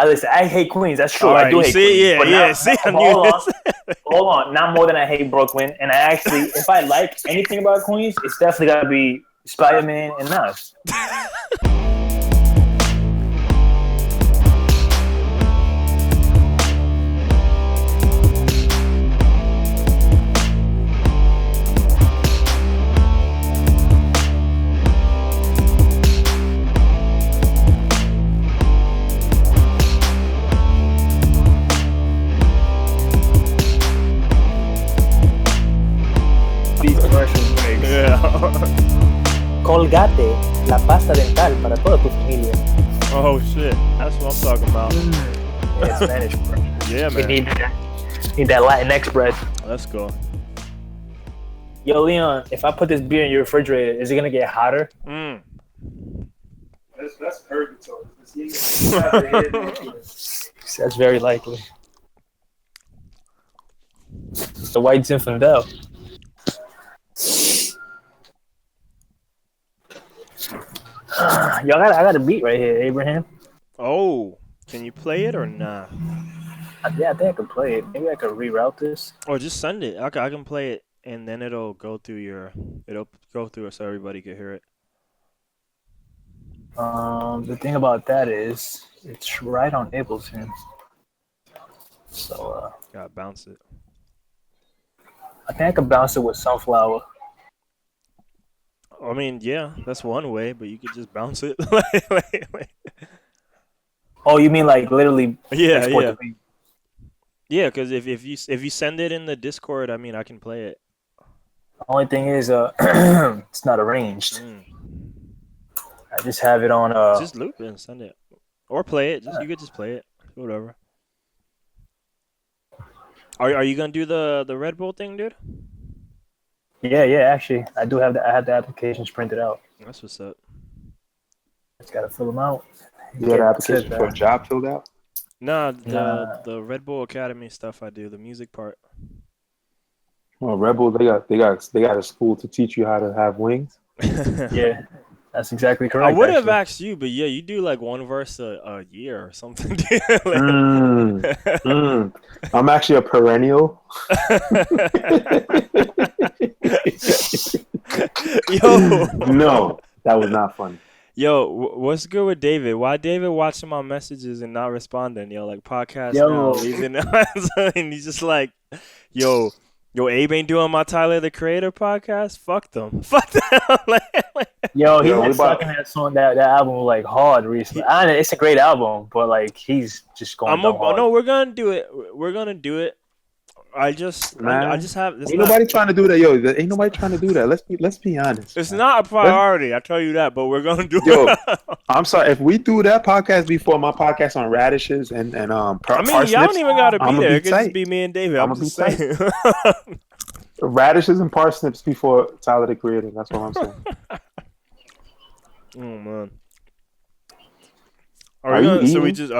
Listen, I hate Queens. That's true. All right, I do hate see, Queens. yeah. See, I knew this. Hold on. Not more than I hate Brooklyn. And I actually, if I like anything about Queens, it's definitely got to be Spider-Man and Nas. Colgate, la pasta dental para toda tu familia. Oh shit, that's what I'm talking about. Yeah, Spanish bread. Yeah, man. We need that Latinx bread. Let's go. Yo, Leon, if I put this beer in your refrigerator, is it gonna get hotter? That's purgatory. That's very likely. The White Zinfandel. Yo, I got a beat right here, Abraham. Oh, can you play it or not? Yeah, I think I can play it. Maybe I can reroute this. Or just send it. I can play it, and then it'll go through it so everybody can hear it. The thing about that is it's right on Ableton. So gotta bounce it. I think I can bounce it with Sunflower. I mean, yeah, that's one way, but you could just bounce it. Oh, you mean like literally? Yeah. Yeah, because if you send it in the Discord, I mean, I can play it. The only thing is, it's not arranged. I just have it on. Just loop it and send it, or play it. You could just play it, whatever. Are you gonna do the Red Bull thing, dude? Yeah. Actually, I do have I have the applications printed out. That's what's up. Just gotta fill them out. You got an application for a job filled out? Nah, the Red Bull Academy stuff I do, the music part. Well, Red Bull, they got a school to teach you how to have wings. Yeah, that's exactly correct. I would have asked you, but yeah, you do like one verse a year or something. I'm actually a perennial. Yo, no, that was not funny. Yo, what's good with David? Why David watching my messages and not responding? Yo, like podcast now, leaving and he's just like, yo, Abe ain't doing my Tyler the Creator podcast. Fuck them. Yo, he was sucking that song, that album like hard recently. It's a great album, but like he's just going. No, we're gonna do it. We're gonna do it. I just have. Ain't nobody trying to do that, yo. Ain't nobody trying to do that. Let's be honest. It's not a priority, I tell you that. But we're gonna do it. I'm sorry if we do that podcast before my podcast on radishes and parsnips, y'all don't even gotta be there. It could just be me and David. I'm just saying. Radishes and parsnips before Tyler the Creator. That's what I'm saying. Oh man. I guess we're just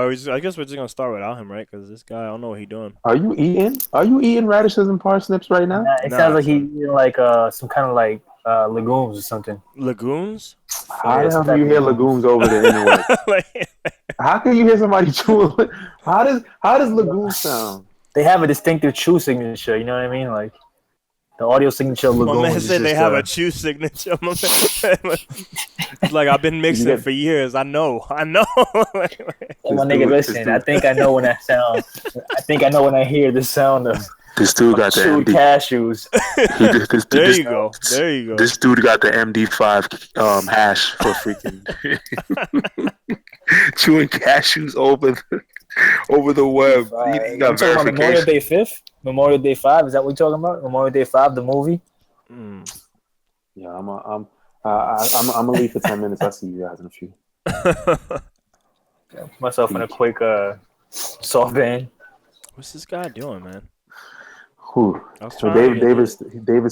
gonna start without him, right? Because this guy, I don't know what he's doing. Are you eating radishes and parsnips right now? It sounds like he's eating like some kind of like legumes or something. Legumes? How the hell do you hear legumes over there anyway? How can you hear somebody chewing? How does legumes sound? They have a distinctive chew signature. You know what I mean? Like the audio signature of legumes. My man said they have a chew signature. It's like I've been mixing for years. I know. Hey, my nigga, listen. I think I know when that sound. I think I know when I hear the sound of this dude got the chewed cashews. There you go. This dude got the MD5 hash for freaking chewing cashews over the web. He got verification. Memorial Day 5th? Memorial Day 5? Is that what you're talking about? Memorial Day 5, the movie? Yeah, I'm gonna leave for 10 minutes. I'll see you guys in a few. Put myself in a quick soft band. What's this guy doing, man? Who? So David's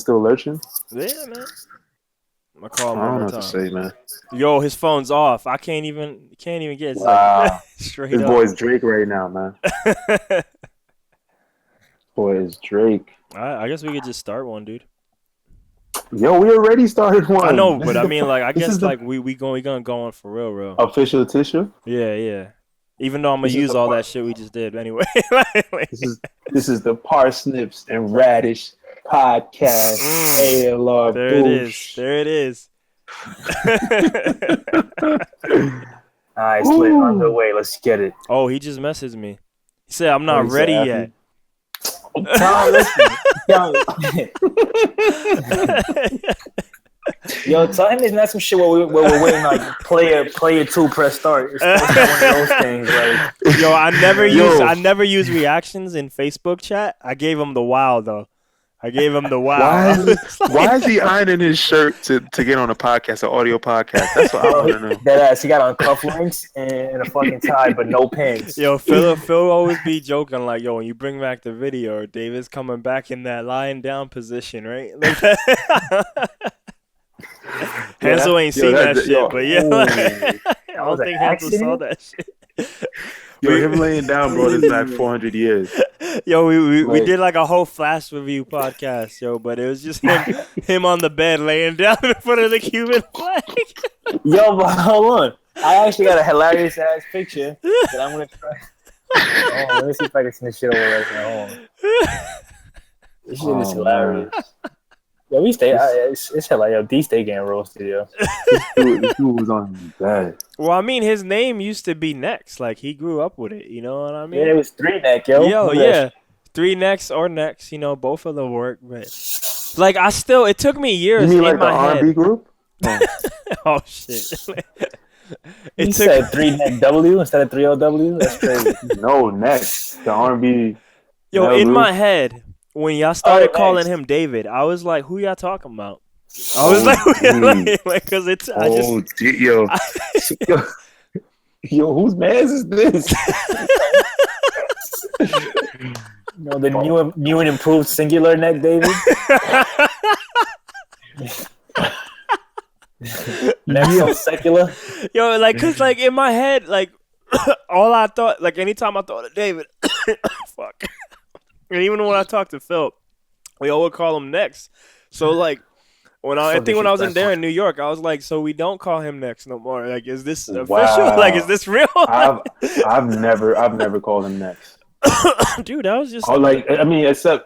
still lurching? Yeah, man. I call him I don't one know more what to time. say, man. Yo, his phone's off. I can't even get it. Straight His up. boy's Drake right now, man. Boy is Drake. I guess we could just start one, dude. Yo, we already started one. I know, but I mean, like, I guess like we gonna go on for real. Official tissue. Yeah. Even though I'm gonna use all that shit we just did anyway. This is the Parsnips and Radish podcast. ALR there boosh. There it is. All right, Slit, on the way. Let's get it. Oh, he just messaged me. He said I'm not ready yet. Tom, listen. Yo, tell him there's not some shit where we're waiting like player 2 press start. It's one of those things. Like, yo, I never use reactions in Facebook chat. I gave him the wow though. I gave him the wow. Why is he ironing his shirt to get on a podcast, an audio podcast? That's what I want to know. That ass, he got on cufflinks and a fucking tie, but no pants. Yo, Phil always be joking like, yo, when you bring back the video, David's coming back in that lying down position, right? Hansel ain't seen that shit, but yeah, I don't think Hansel saw that shit. Yo, him laying down brought us back 400 years. Yo, we did like a whole flash review podcast, yo, but it was just him on the bed laying down in front of the Cuban flag. Yo, but hold on. I actually got a hilarious ass picture that I'm gonna try. Oh, let me see if I can send this shit over right now. This shit is hilarious. Yo, we stay. It's hella. Yo, D stay getting roasted, yo. This dude was on his bed. Well, I mean, his name used to be Next. Like, he grew up with it. You know what I mean? Yeah, it was 3 neck, yo. Yo, yeah. 3 Next or Next. You know, both of them work. But, like, it took me years you mean in like my the head. R&B group? Oh, shit. You said 3 neck W instead of 3OW? That's crazy. No, Next. The R&B. Yo, in group. my head, when y'all started calling him David, I was like, who y'all talking about? I was like, because it's. Yo, whose man's is this? No, the new and improved singular neck, David. Next so secular. Yo, like, cause like in my head, like all I thought, like anytime I thought of David, fuck. And even when I talked to Phil, we all would call him Next. So like. When I think when I was in New York, I was like, so we don't call him Next no more. Like, is this official? Like, is this real? I've never called him Next. Dude, that was just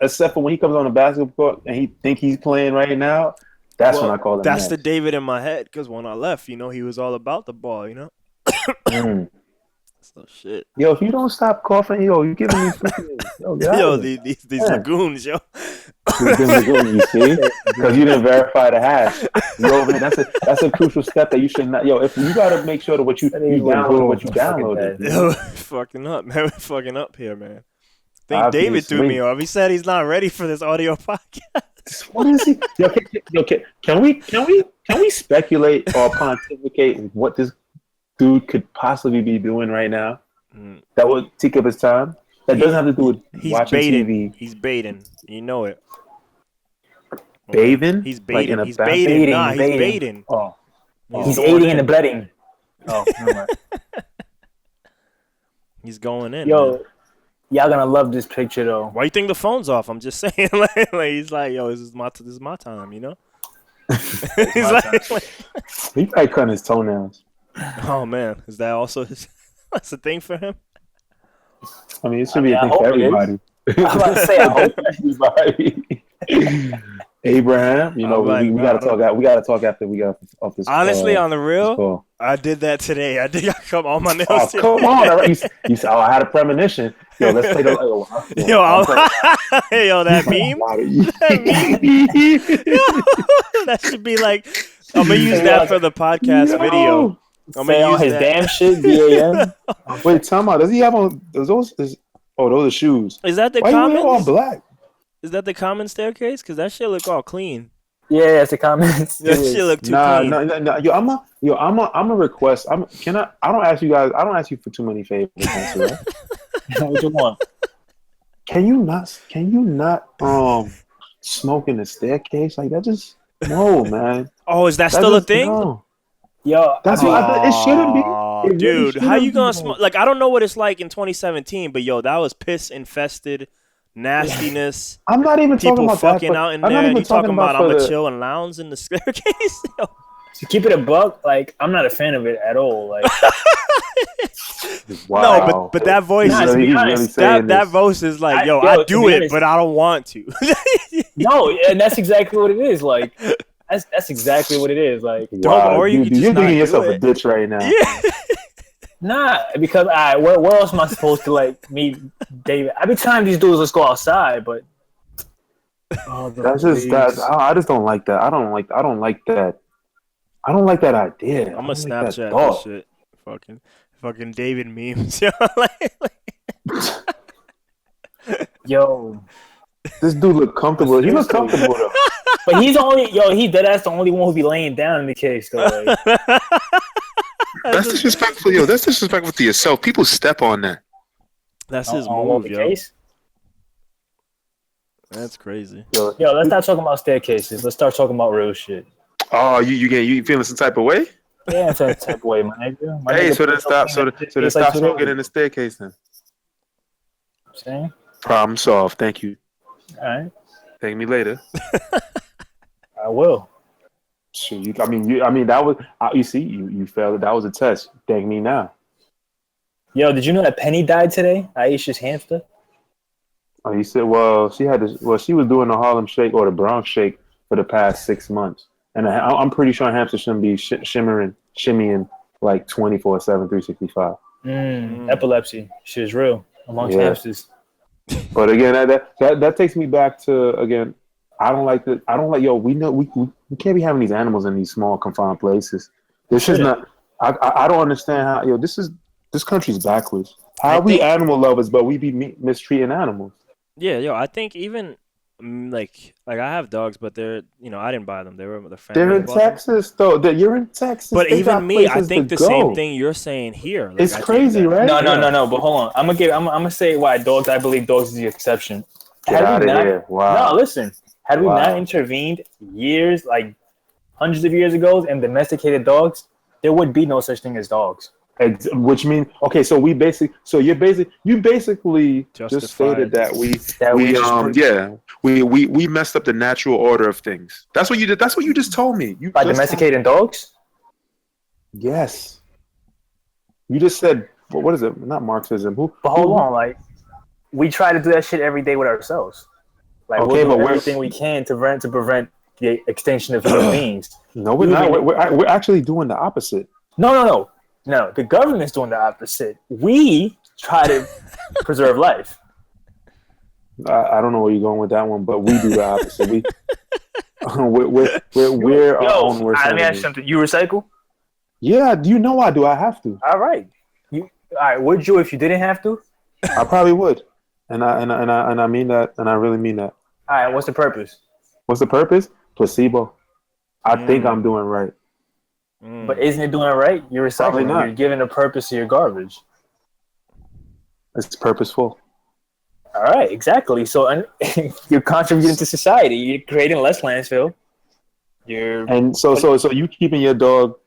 except for when he comes on the basketball court and he think he's playing right now. That's when I call him. That's Next. the David in my head because when I left, you know, he was all about the ball. You know. So shit. Yo, if you don't stop coughing, you giving me freaking these lagoons, yo. You see? Because you didn't verify the hash. Yo, man, that's a crucial step that you should not. Yo, if you gotta make sure that what you downloaded. Yo, fucking up, man. We're fucking up here, man. I think David threw me off. He said he's not ready for this audio podcast. What is he? Can we speculate or pontificate what this dude could possibly be doing right now that would take up his time? That doesn't have to do with watching TV. He's baiting. You know it. Bathing? He's baiting. Like he's baiting. Nah, he's baiting. Oh. He's aiding in the bedding. Oh, never mind. He's going in. Yo, man. Y'all gonna love this picture though. Why you think the phone's off? I'm just saying. like he's like, yo, this is my time, you know? He's like, he probably cutting his toenails. Oh man, is that also that's a thing for him? I mean, it should be a thing for everybody. I'm about to say, I hope everybody. Abraham, you know, we gotta talk. We gotta talk after we got off this. Honestly, on the real, I did that today. I did. I cut all my nails. Oh, come on! All right. You said, I had a premonition. Yo, let's play the. Yo, that meme. That should be like. I'm gonna use that for the podcast video. I'm gonna use his damn shit. D.A.M. Wait, time out. Does he have on those? Those are shoes. Is that the Why common? you all black? Is that the common staircase? Because that shit look all clean. Yeah, it's the comments. That shit look too clean. No. Yo, I'm a request. I don't ask you guys. I don't ask you for too many favors. Right? What you want? Can you not smoke in the staircase like that? Just no, man. Oh, is that still a thing? No. Yo, that's what it shouldn't be. Dude, how you gonna smoke? Like, I don't know what it's like in 2017, but yo, that was piss infested. Nastiness. I'm not even people talking about fucking that, out in there. And you talking about I'm gonna chill and lounge in the staircase? To keep it a buck, like I'm not a fan of it at all. Like, Wow. No, but that voice Nah, is to be he's honest, really saying that this. voice is like, yo, I to do be it, honest- but I don't want to. no, and that's exactly what it is. Like, that's exactly what it is. Like, Wow, or you dude, could just you're not digging do yourself a it. ditch right now. Yeah. nah, because where else am I supposed to like meet David? I be telling these dudes let's go outside, but That's just that. I just don't like that. I don't like that. I don't like that idea. I'm I gonna don't like that Snapchat thought. this shit. Fucking David memes. Yo, yo, This dude look comfortable. He look Seriously. comfortable though. but he's deadass the only one who be laying down in the case though. Like, That's disrespectful, yo. That's disrespectful to yourself. People step on that. That's his on move, the yo. case. That's crazy. Yo, Yo, let's not talk about staircases. Let's start talking about real shit. Oh, you feeling some type of way? Yeah, it's a type of way, my nigga. My Hey, nigga so then put stop. something So then it's like stop 2 smoking days. in the staircase. Then Saying? problem solved. Thank you. All right, Thank me later. I will. shit, I mean, that was. You see, you failed. That was a test. Thank me now. Yo, did you know that Penny died today? Aisha's hamster. Oh, he said, well, she was doing the Harlem Shake or the Bronx Shake for the past 6 months, and I'm pretty sure hamsters shouldn't be shimmying like 24/7, 365. Epilepsy. Shit is real amongst hamsters. But again, that takes me back to again. I don't like. Yo, we know we can't be having these animals in these small confined places. This is not. I don't understand how. Yo, this country's backwards. How we animal lovers, but we be mistreating animals. Yeah, yo, I think even like I have dogs, but they're I didn't buy them. They were the family. They're in Texas, though. You're in Texas. But They even got me, I places think to the same go. thing you're saying here. Like, It's I think crazy, right? No. But hold on. I'm gonna say why dogs. I believe dogs is the exception. Get out of here! Wow. No, listen. Had we not intervened years, like hundreds of years ago, and domesticated dogs, there would be no such thing as dogs. Which means okay. So you basically just stated that we messed up the natural order of things. That's what you did. That's what you just told me. By domesticating dogs? Yes. You just said what is it? Not Marxism. But hold on, like we try to do that shit every day with ourselves. Like okay, we'll do but everything we can to prevent the extinction of human beings. No, we're not. We're actually doing the opposite. No. The government's doing the opposite. We try to preserve life. I don't know where you're going with that one, but we do the opposite. We're our own worst let me ask enemy. you something. You recycle? Yeah, you know I do. I have to. All right. All right. Would you if you didn't have to? I probably would, and I mean that, and I really mean that. All right. What's the purpose? What's the purpose? Placebo. I think I'm doing right. But isn't it doing it right? You're recycling. You're giving a purpose to your garbage. It's purposeful. All right, exactly. So you're contributing to society. You're creating less landfill. So you keeping your dog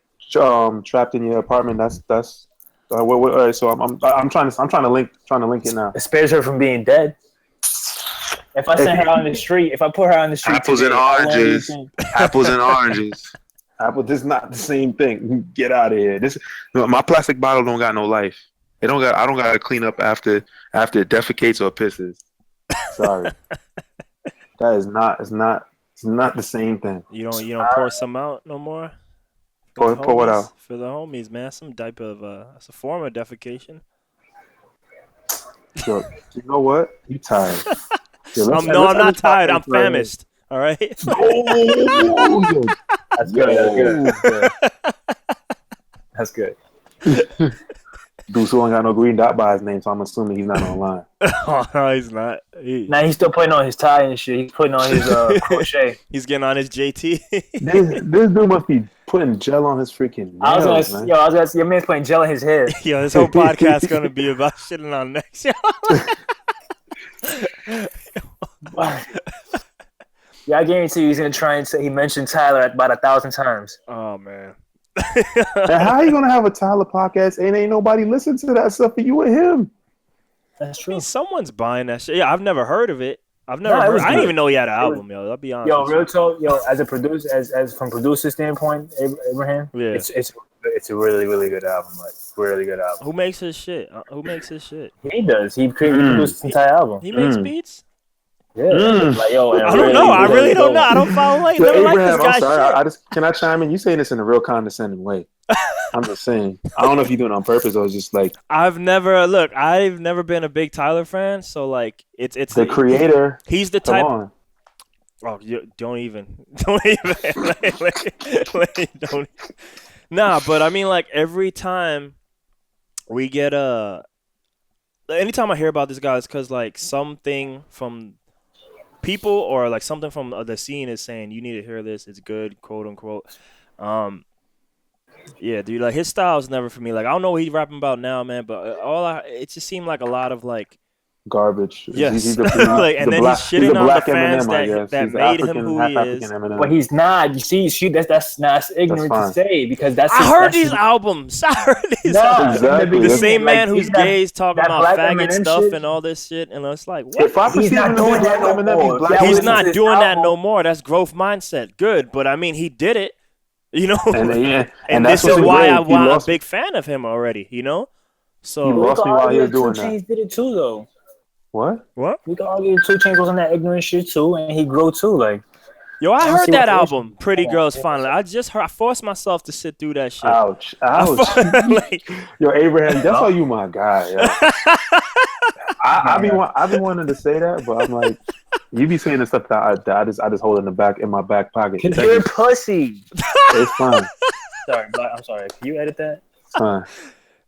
trapped in your apartment. That's. All right, so I'm trying to link it now. It spares her from being dead. If I send her out on the street, if I put her on the street, Apples and oranges. Apples and oranges. Apple, this is not the same thing. Get out of here. My plastic bottle don't got no life. I don't got to clean up after it defecates or pisses. Sorry, that is not. It's not the same thing. You don't pour some out no more. Pour what out? For the homies, man. Some type of it's a form of defecation. Yo, you know what? You tired? I'm not tired. I'm famished. All right. That's good. That's good. Dude, who ain't got no green dot by his name, so I'm assuming he's not online. Oh, no, he's not. Now he's still putting on his tie and shit. He's putting on his crochet. He's getting on his JT. This dude must be putting gel on his freaking nails, I was gonna say, your man's putting gel in his hair. Yo, this whole podcast is gonna be about shitting on next. Yeah, I guarantee you he's gonna try and say he mentioned Tyler about 1,000 times. Oh man. And how you gonna have a Tyler podcast and ain't nobody listen to that stuff for you and him? That's I true. mean, someone's buying that shit. Yeah, I've never heard of it. I've never Nah, it heard. was I didn't good. even know he had an It was- album, yo. I'll be honest Yo, with real talk, yo, as a producer, as from producer standpoint, Abraham, Yeah. it's a really, really good album, like really good you. album. Who makes his shit? Who makes his shit? He does. He produced this entire album. He makes beats? Yeah, like yo, and I don't really, know. I really don't dope. know. I don't follow like So never like this Abraham, I'm guy's sorry. shit. I just can I chime in? You saying this in a real condescending way. I'm just saying. I don't know if you're doing it on purpose or just like I've never been a big Tyler fan, so like it's the creator. He's the Come type. on. Oh, don't even. Don't. Nah, but I mean, like every time we get anytime I hear about this guy, it's because like something from people or like something from the scene is saying you need to hear this. It's good, quote unquote. Yeah, dude, like his style is never for me. Like I don't know what he's rapping about now, man, but it just seemed like a lot of like Garbage. yes, He's the like and then black, he's shitting on the black fans Eminem, I guess. that He's made African, him who half he African is. Eminem. But he's not. You see, that's ignorant to fine. say because that's. I heard that's these albums. I heard these Nah, albums. Exactly. The That's- same man like, who's gay is talking that about Black faggot Eminem stuff shit. and all this shit, and it's like, what? If I He's perceive not him to be doing black that no Eminem, he's more. black That He's was Eminem. not his doing that album. no more. That's growth mindset. Good, but I mean, he did it. You know, And and that's this is what's why great. I'm He a lost- big fan of him already. You know, He so lost me while he was doing 2 that. Chainz did it too, though. What? what? We can argue 2 Chainz was on that ignorant shit too, and he grew too. Like, Yo, I don't heard see that what the album, issue- Pretty Come on, Girls. yeah. Finally, I forced myself to sit through that shit. Ouch. Ouch. Like, Yo, Abraham, that's why you my guy. Yo. I be wanting to say that, but I'm like, you be saying the stuff that I just hold in my back pocket. Cause you're pussy. It's fine. Sorry, but I'm sorry. Can you edit that? It's fine.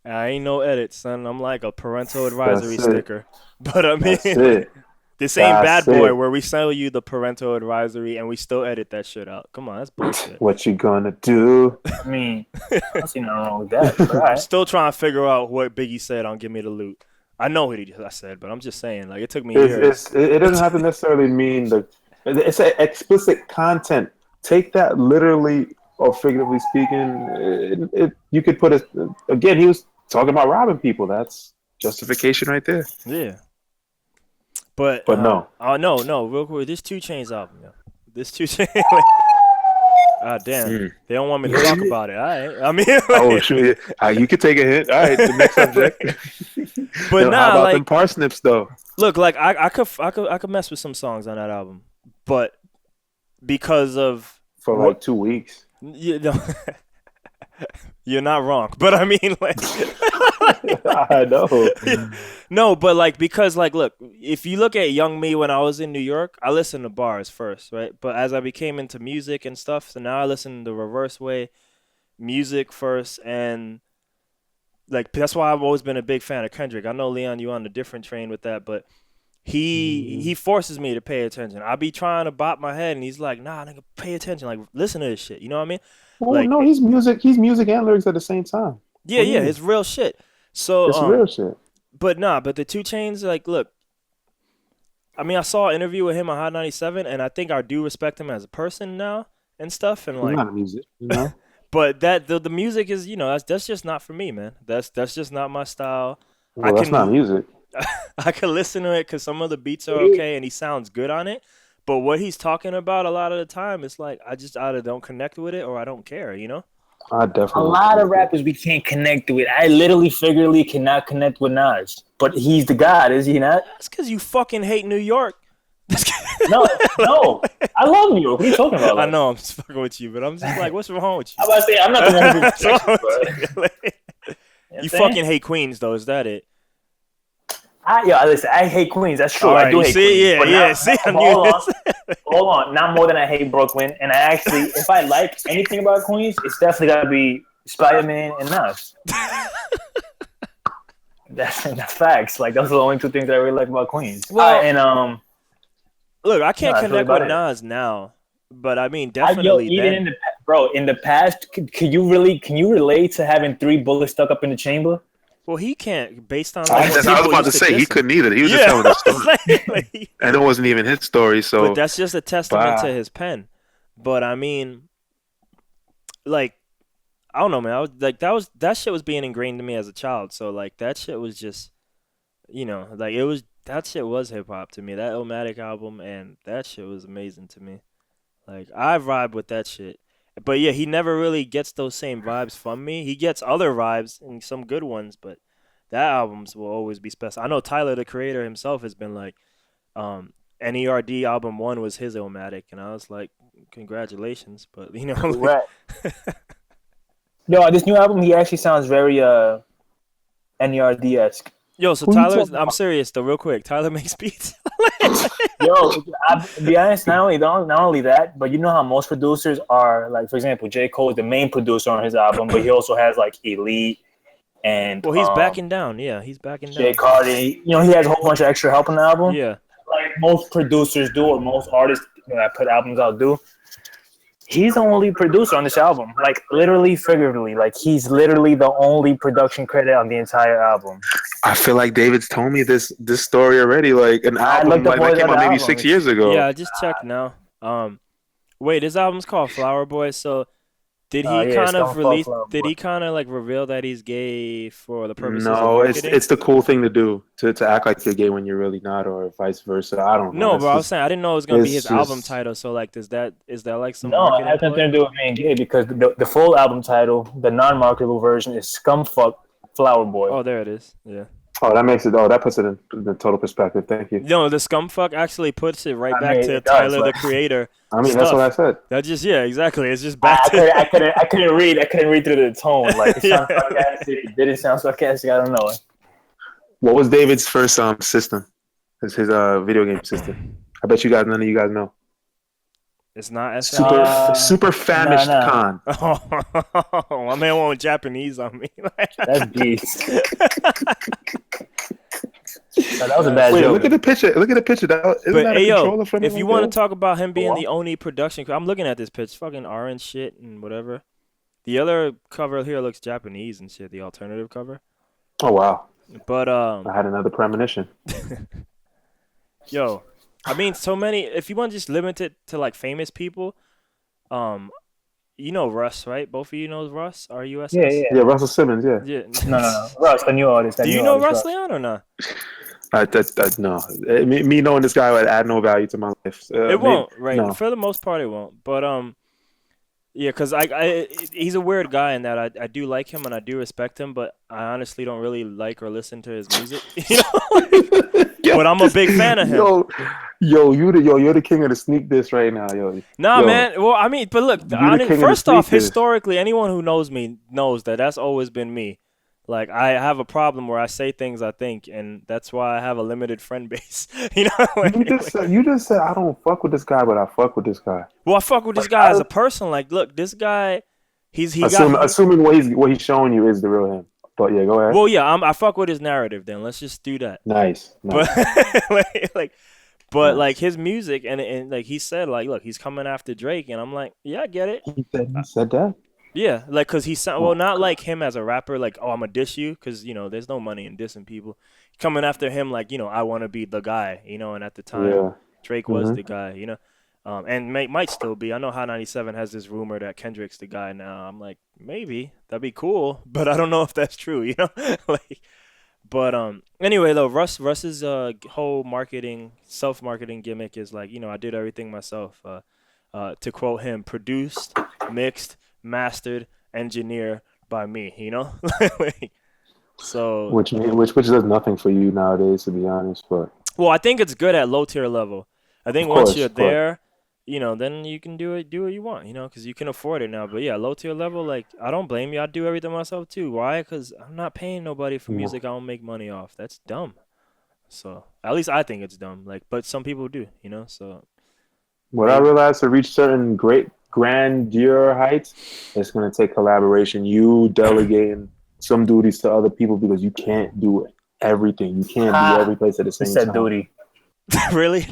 I ain't no edit, son. I'm like a parental advisory That's it. sticker. But I mean, That's it. this ain't Bad That's Boy it. where we sell you the parental advisory and we still edit that shit out. Come on, that's bullshit. What you gonna do? I mean, I don't see nothing wrong with that. But all I'm right. still trying to figure out what Biggie said on Give Me the Loot. I know what I said, but I'm just saying, like, it took me years. It doesn't have to necessarily mean it's a explicit content. Take that literally or figuratively speaking. You could put it again. He was talking about robbing people. That's Justification right there. Yeah. But no. Oh, no. Real quick. This 2 Chainz album, yo. This 2 Chainz. Damn. They don't want me to talk about it. All right. I mean, Oh, sure. You could take a hint. All right, the next subject. but Yo, nah, how about like, them parsnips though? look, like I could mess with some songs on that album, but because of For like 2 weeks. you know, you're not wrong. But I mean, like, I know. no, but like because like, look, if you look at Young Me when I was in New York, I listened to bars first, right? But as I became into music and stuff, so now I listen the reverse way, music first, and like that's why I've always been a big fan of Kendrick. I know Leon, you on a different train with that, but he forces me to pay attention. I be trying to bop my head, and he's like, "Nah, nigga, pay attention. Like, listen to this shit." You know what I mean? Well, Like- no, he's music and lyrics at the same time. Yeah, What do you yeah, mean? it's real shit. So, It's real shit. but the 2 Chainz, like, look, I mean, I saw an interview with him on Hot 97, and I think I do respect him as a person now and stuff, and He's like, not music, you know. but that the music is, you know, that's just not for me, man. That's just not my style. Well, that's not music. I can listen to it because some of the beats are okay and he sounds good on it. But what he's talking about a lot of the time, it's like I just either don't connect with it or I don't care, you know? I definitely. A lot of rappers we can't connect with. I literally, figuratively cannot connect with Nas. But he's the god, is he not? That's because you fucking hate New York. No. I love New York. What are you talking about? I know I'm just fucking with you, but I'm just like, what's wrong with you? I'm about to say, I'm not the one who's What's wrong with Texas, you? bro. Like, You know you what I'm saying? fucking hate Queens, though. Is that it? Listen, I hate Queens. That's true. All I right, do you hate see? Queens. Yeah, but yeah. not- See, I knew hold on. this. Hold on. Not more than I hate Brooklyn. And I actually, if I like anything about Queens, it's definitely got to be Spider-Man and Nas. That's facts. Like, those are the only 2 things that I really like about Queens. Well, and Look, I can't that's really connect with about Nas now, but I mean, even definitely then. in the past, can you relate to having 3 bullets stuck up in the chamber? Well, he can't, based on I like, was what I was people about to used say he diss him. couldn't either. He was Yeah, just telling the story, like, and it wasn't even his story. So but that's just a testament Wow. to his pen. But I mean, like, I don't know, man. I was like, that shit was being ingrained to me as a child. So like, that shit was just, you know, like it was that shit was hip hop to me. That Illmatic album and that shit was amazing to me. Like I vibe with that shit. But yeah, he never really gets those same vibes from me. He gets other vibes and some good ones, but that albums will always be special. I know Tyler the Creator himself has been like, NERD album 1 was his Illmatic, and I was like, congratulations. But you know, Right. Yo, this new album, he actually sounds very NERD-esque. yo, so Who you Tyler, talking I'm about? serious though, real quick. Tyler makes beats. Yo, to be honest, not only that, but you know how most producers are, like, for example, J. Cole is the main producer on his album, but he also has like Elite and Well, he's backing down. Yeah, he's backing Jay down. Cardi. You know, he has a whole bunch of extra help on the album. Yeah. Like most producers do, or most artists that put albums out do. He's the only producer on this album, like literally, figuratively. Like he's literally the only production credit on the entire album. I feel like David's told me this story already. Like an I album looked up like all that his came out other maybe albums. 6 years ago. Yeah, I just checked now. Wait, his album's called Flower Boy. So did he Yeah, kind of Stone Cold release? Flower Did Boy. he kind of like reveal that he's gay for the purposes of No, marketing? it's the cool thing to do to act like you're gay when you're really not, or vice versa. I don't know. No, It's but I was just- saying I didn't know it was gonna be it's his album just- title. So like, is that like some No, it marketing has nothing ploy? to do with being gay because the full album title, the non-marketable version, is Scumfuck Flower Boy. Oh, there it is. Yeah. Oh, that makes it. Oh, that puts it in the total perspective. Thank you. No, the Scumfuck actually puts it right I back mean, to it does, Tyler the like- Creator. I mean, that's what I said. That just exactly. It's just I back to. couldn't read. I couldn't read through the tone. Like it sounds Yeah. sarcastic. It didn't sound sarcastic. I don't know. What was David's first system? His video game system. I bet you guys none of you guys know. It's not Super famished nah. con. Oh, my man went Japanese on me. That's beast. That was a bad Wait, joke. look at the picture. Look at the picture. Isn't But that a hey, yo, controller from if you want to talk about him being Wow. the only production, I'm looking at this pitch, fucking orange shit and whatever. The other cover here looks Japanese and shit. The alternative cover, Oh wow, but I had another premonition. yo, I mean, so many. If you want to just limit it to like famous people, you know Russ, right? Both of you know Russ, R-U-S-S? Yeah. Yeah, Russell Simmons. Yeah. Yeah. No. Russ, the new artist. Do you know Russ Leon or not? No. Me knowing this guy would add no value to my life. It won't, right? no. For the most part, it won't. But yeah, because he's a weird guy in that I do like him and I do respect him, but I honestly don't really like or listen to his music. You know? But I'm a big fan of him. You're the king of the sneak diss right now, yo. Nah, Yo, man. Well, I mean, but look, the king of the first off, sneakers. historically, anyone who knows me knows that that's always been me. Like, I have a problem where I say things I think, and that's why I have a limited friend base. You know? You just said I don't fuck with this guy, but I fuck with this guy. Well, I fuck with this Like, guy I- as a person. Like, look, this guy, Assuming what he's showing you is the real him. But yeah, go ahead. Well, yeah, I fuck with his narrative. Then let's just do that. Nice. But Nice. like his music and like he said, like, look, he's coming after Drake, and I'm like, yeah, I get it. He said that. Yeah, like, cause he sound well, not like him as a rapper, like, oh, I'm gonna diss you, cause you know, there's no money in dissing people. Coming after him, like, you know, I want to be the guy, you know, and at the time, Yeah. Drake was the guy, you know, and might still be. I know Hot 97 has this rumor that Kendrick's the guy now. I'm like, maybe that'd be cool, but I don't know if that's true, you know, like. But anyway, though, Russ's whole self-marketing gimmick is like, you know, I did everything myself. To quote him, produced, mixed, mastered, engineered by me. You know, like, so. Which does nothing for you nowadays, to be honest. But Well, I think it's good at low tier level. I think Of once course, you're of course. there, you know, then you can do what you want, you know, because you can afford it now. But yeah, low tier level, like, I don't blame you. I do everything myself too. Why? Because I'm not paying nobody for Yeah. music I don't make money off. That's dumb. So at least I think it's dumb. Like, but some people do, you know. So what I realized, to reach certain great grandeur heights, it's gonna take collaboration. You delegating some duties to other people because you can't do everything. You can't be every place at the He same said time. duty. really,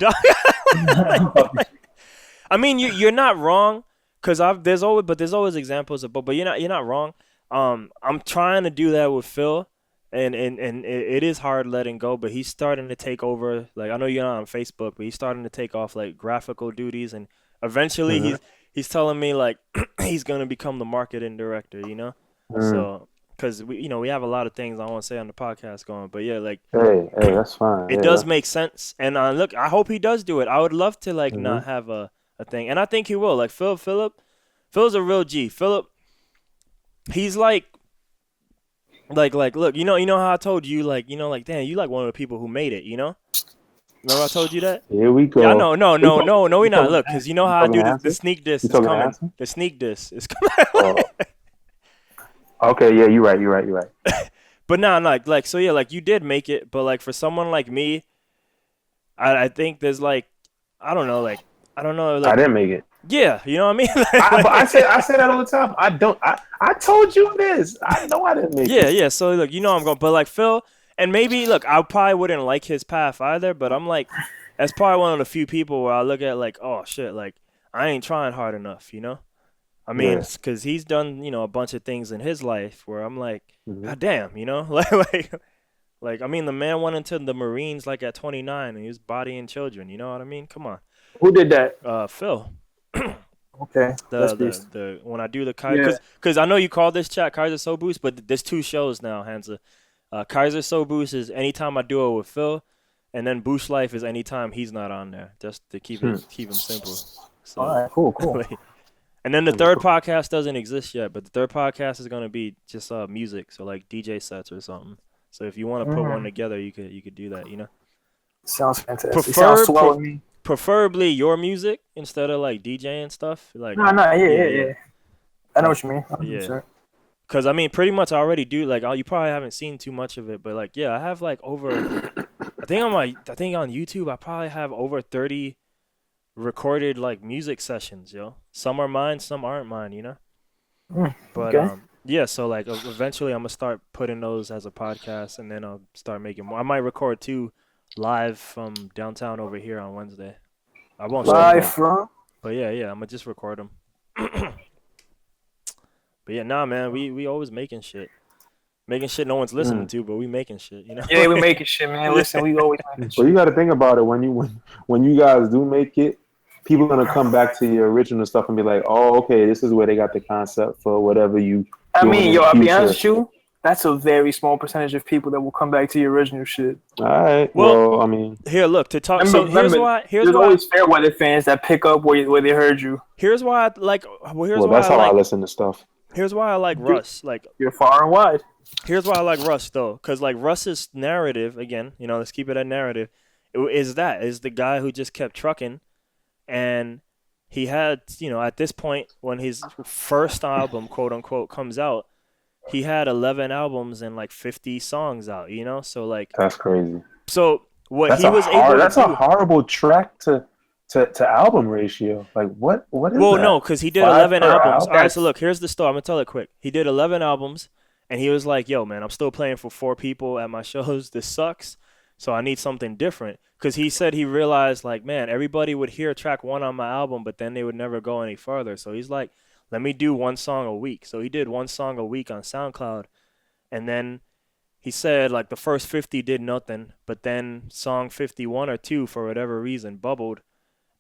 I mean, you're not wrong, because there's always examples of both. But you're not wrong. I'm trying to do that with Phil, and it is hard letting go. But he's starting to take over. Like, I know you're not on Facebook, but he's starting to take off like graphical duties, and eventually he's telling me like he's gonna become the marketing director. You know, so because we have a lot of things I want to say on the podcast going, but yeah, like Hey, that's fine. it does make sense. And look, I hope he does do it. I would love to like Mhm. not have a thing, and I think he will. Like Phil's a real G. Philip, he's like look, you know how I told you like damn, you like one of the people who made it, you know? Remember I told you that? Here we go. Yeah, no, we not. talking Look, because you know how I do the Hanson? sneak diss You is talking coming. Hanson? The sneak diss is coming. Oh. Okay, yeah, you're right. But no, like so yeah, like you did make it, but like for someone like me, I think there's like I don't know, like I didn't make it. yeah, you know what I mean? But I say that all the time. I told you this. I know I didn't make it. Yeah. So look, I'm going, but like Phil, and maybe look, I probably wouldn't like his path either, but I'm like, that's probably one of the few people where I look at like, oh shit, like I ain't trying hard enough, you know? I mean, because he's done, a bunch of things in his life where I'm like, God damn, you know, like I mean, the man went into the Marines like at 29 and he was bodying children. You know what I mean? Come on. Who did that? Phil. Okay. The when I do the Kaiser, because I know you call this chat Kaiser So Boost, but there's two shows now, Hansa. Kaiser So Boost is anytime I do it with Phil, and then Boost Life is anytime he's not on there, just to keep him simple. So, all right, cool. And then the third podcast doesn't exist yet, but the third podcast is gonna be just music, so like DJ sets or something. So if you want to put one together, you could do that, you know. Sounds fantastic. Sounds swell with me. Preferably your music instead of like DJ and stuff. Like yeah. I know what you mean. 100%. Yeah. Cause I mean, pretty much I already do. Like, you probably haven't seen too much of it, but like, yeah, I have like over. I think on YouTube I probably have over 30 recorded like music sessions, yo. Some are mine, some aren't mine, you know. But yeah, so like eventually I'm gonna start putting those as a podcast, and then I'll start making more. I might record 2 live from downtown over here on Wednesday. I won't live from. But yeah, I'm gonna just record them. But yeah, nah, man, we always making shit no one's listening to, but we making shit, you know. Yeah, we making shit, man. Listen, we always making shit. Well, you got to think about it when you guys do make it. People are gonna come back to your original stuff and be like, "Oh, okay, this is where they got the concept for whatever you." I mean, yo, I'll be honest with you. That's a very small percentage of people that will come back to your original shit. All right. Well, I mean, here, look to talk. Remember, there's always fair weather fans that pick up where they heard you. Here's why I like. That's how I listen to stuff. Here's why I like Russ. Like, you're far and wide. Here's why I like Russ though, because like Russ's narrative again. Let's keep it at narrative. Is the guy who just kept trucking, and he had at this point when his first album quote unquote comes out, he had 11 albums and like 50 songs out. So like that's crazy. So what he was able to do. That's a horrible track to album ratio. Like what is that? Well, no, because he did 11 albums. All right, so look, here's the story. I'm gonna tell it quick. He did 11 albums, and he was like, "Yo, man, I'm still playing for 4 people at my shows. This sucks. So I need something different." Because he said he realized, like, man, everybody would hear track 1 on my album, but then they would never go any further. So he's like, let me do 1 song a week. So he did 1 song a week on SoundCloud, and then he said like the first 50 did nothing, but then song 51 or 2 for whatever reason bubbled.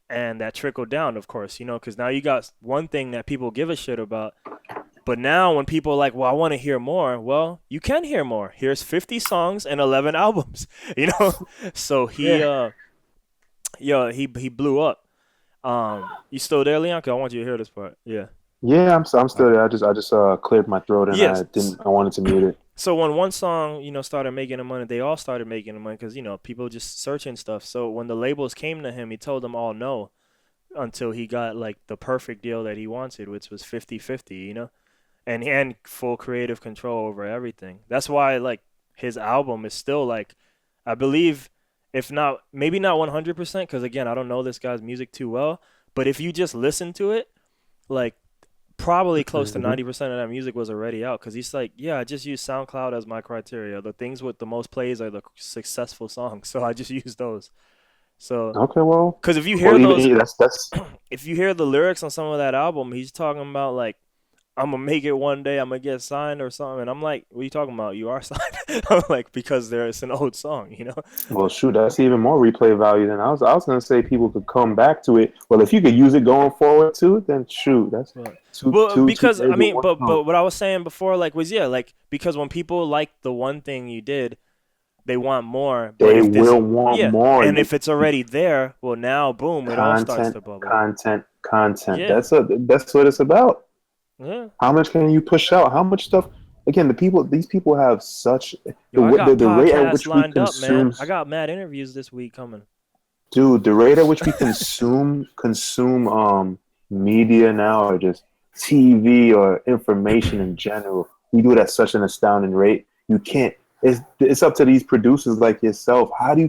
And that trickled down, of course, because now you got one thing that people give a shit about. But now when people are like, well, I want to hear more, well, you can hear more. Here's 50 songs and 11 albums, So he he blew up. You still there, Leon? 'Cause I want you to hear this part. Yeah. Yeah, I'm still there. I just cleared my throat and I wanted to mute it. So when one song, started making the money, they all started making the money because, people just searching stuff. So when the labels came to him, he told them all no until he got, like, the perfect deal that he wanted, which was 50-50, and full creative control over everything. That's why, like, his album is still, like, I believe, if not, maybe not 100%, because, again, I don't know this guy's music too well, but if you just listen to it, like, probably close to 90% of that music was already out because he's like, yeah, I just use SoundCloud as my criteria. The things with the most plays are the successful songs, so I just use those. So okay, well, because if you hear if you hear the lyrics on some of that album, he's talking about like I'm gonna make it one day. I'm gonna get signed or something. And I'm like, what are you talking about? You are signed? I'm like, because it's an old song, you know? Well, shoot, that's even more replay value than I was. I was gonna say people could come back to it. Well, if you could use it going forward too, then shoot, that's two Because days I mean, with one but song. what I was saying before, like, was like because when people like the one thing you did, they want more. But They if this, will want more. and if it's already there, well, now boom, it all starts to bubble. Content. Yeah. That's what it's about. Yeah. How much can you push out? How much stuff? Again, these people have such Yo, I got the rate at podcasts which we lined up, consume. man. I got mad interviews this week coming. Dude, the rate at which we consume media now, or just TV or information in general, we do it at such an astounding rate. You can't. It's up to these producers like yourself. How do you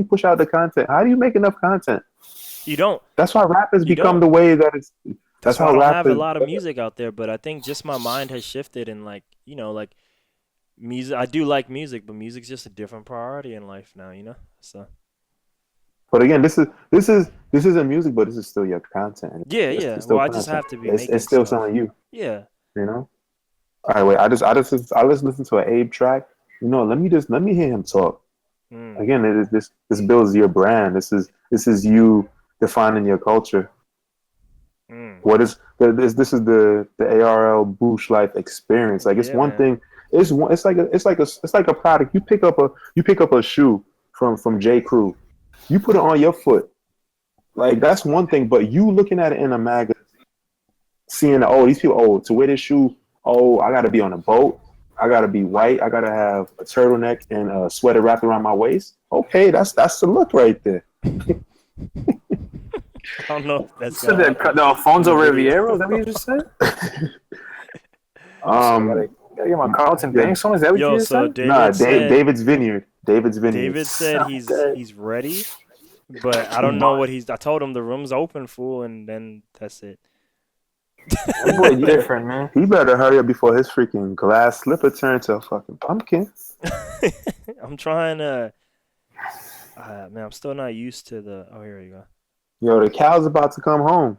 push out the content? How do you make enough content? You don't. That's why rap has become don't. the way that it's. That's why how I don't rap have a is. lot of music out there, but I think just my mind has shifted and like, you know, like music. I do like music, but music's just a different priority in life now, you know. So. But again, this isn't music, but this is still your content. Yeah, It's yeah. still Well, I content. just have to be making It's still stuff. some of you. Yeah. You know. All right, wait. I just listened to an Abe track. You know, let me hear him talk. Again, it is this builds your brand. This is you defining your culture. What is this is the ARL Boosh life experience. Like it's one thing. It's like a product. You pick up a shoe from J. Crew. You put it on your foot. Like that's one thing. But you looking at it in a magazine, seeing these people. To wear this shoe. I got to be on a boat. I got to be white. I got to have a turtleneck and a sweater wrapped around my waist. Okay, that's the look right there. I don't know if that's the Alfonso Riviera. Is that what you just said? Gotta get my Carlton Banks song. Is that what you just said? David's Vineyard. David said he's ready, but I don't know what I told him the room's open, fool, and then that's it. That boy different, man. He better hurry up before his freaking glass slipper turns to a fucking pumpkin. I'm trying to. Man, I'm still not used to the. Oh, here you go. Yo, the cow's about to come home.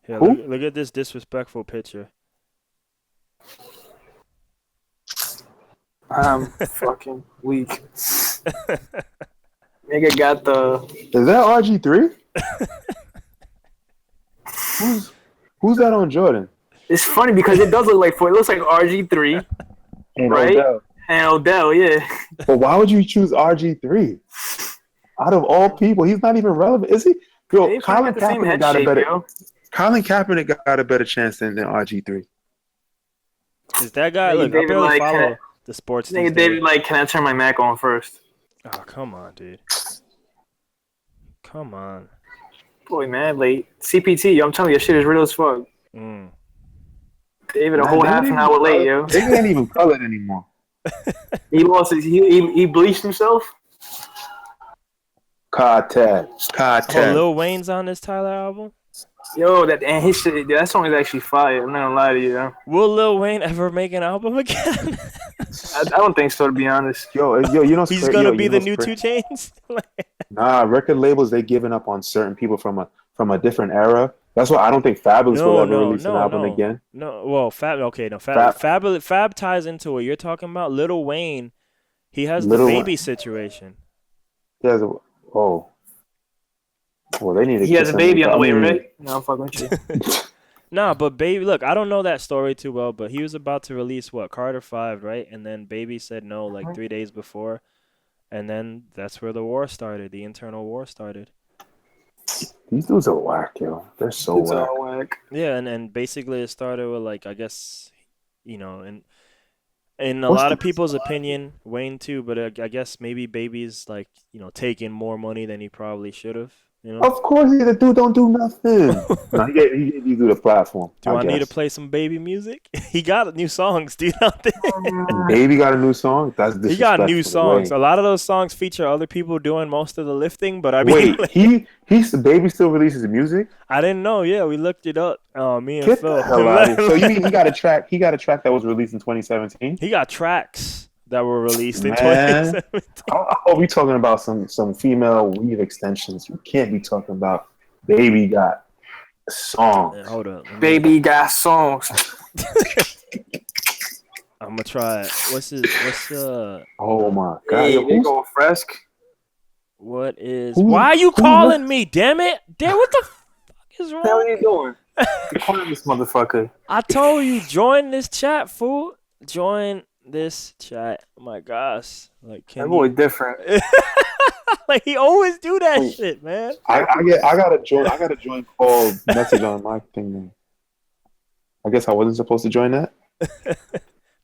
Here, look at this disrespectful picture. I'm fucking weak. Nigga got the. Is that RG3? Who's that on Jordan? It's funny because it does look like it looks like RG3, right? Odell. And Odell, yeah. But why would you choose RG3? Out of all people, he's not even relevant, is he? Yo, Colin Kaepernick got a better chance than RG3. Is that guy? Look, I barely follow the sports. Nigga, David, can I turn my Mac on first? Oh, come on, dude. Come on. Boy, man, late. CPT, yo, I'm telling you, your shit is real as fuck. David, a whole half an hour late, yo. They ain't even colored anymore. He lost his. He bleached himself. Cartel. Oh, Lil Wayne's on this Tyler album? Yo, his shit, that song is actually fire. I'm not gonna lie to you. Yo. Will Lil Wayne ever make an album again? I don't think so, to be honest. Yo, you know he's gonna be the new 2 Chainz. Nah, record labels they giving up on certain people from a different era. That's why I don't think Fabulous will ever release an album again. No, well, Fab ties into what you're talking about. Lil Wayne, he has the baby situation. He has well, they need to. He has a baby on the way, right? No, I'm fucking with you. Nah, but baby, look, I don't know that story too well, but he was about to release Carter 5, right? And then baby said no, like 3 days before, and then that's where the war started. The internal war started. These dudes are whack, yo. They're so whack. Yeah, and basically it started with I guess, you know, and in a lot of people's opinion, Wayne too, but I guess maybe baby's taking more money than he probably should have. You know? Of course, the dude don't do nothing. No, he gave you the platform. Do I need to play some baby music? He got new songs, dude, out there. Baby got a new song? That's disrespectful. He got new songs. A lot of those songs feature other people doing most of the lifting, but I mean... Wait, Baby still releases music? I didn't know. Yeah, we looked it up. Me and Get Phil. The hell out of here. So you mean he got a track that was released in 2017? He got tracks that were released in 2017. Oh, we talking about some female weave extensions. You can't be talking about Baby got songs. Hold up. Baby got songs. I'm gonna try it. What's Oh my god! Hey, Yo, they who's- go Fresk. what is? Who- Why are you who calling me? Damn it! Damn, what the fuck is What the hell are wrong? you doing? You're calling this motherfucker. I told you join this chat, fool. Join this chat. Oh my gosh, like That can boy you? different. Like he always do that Wait. shit, man. I gotta join call message on my thing. Then. I guess I wasn't supposed to join that.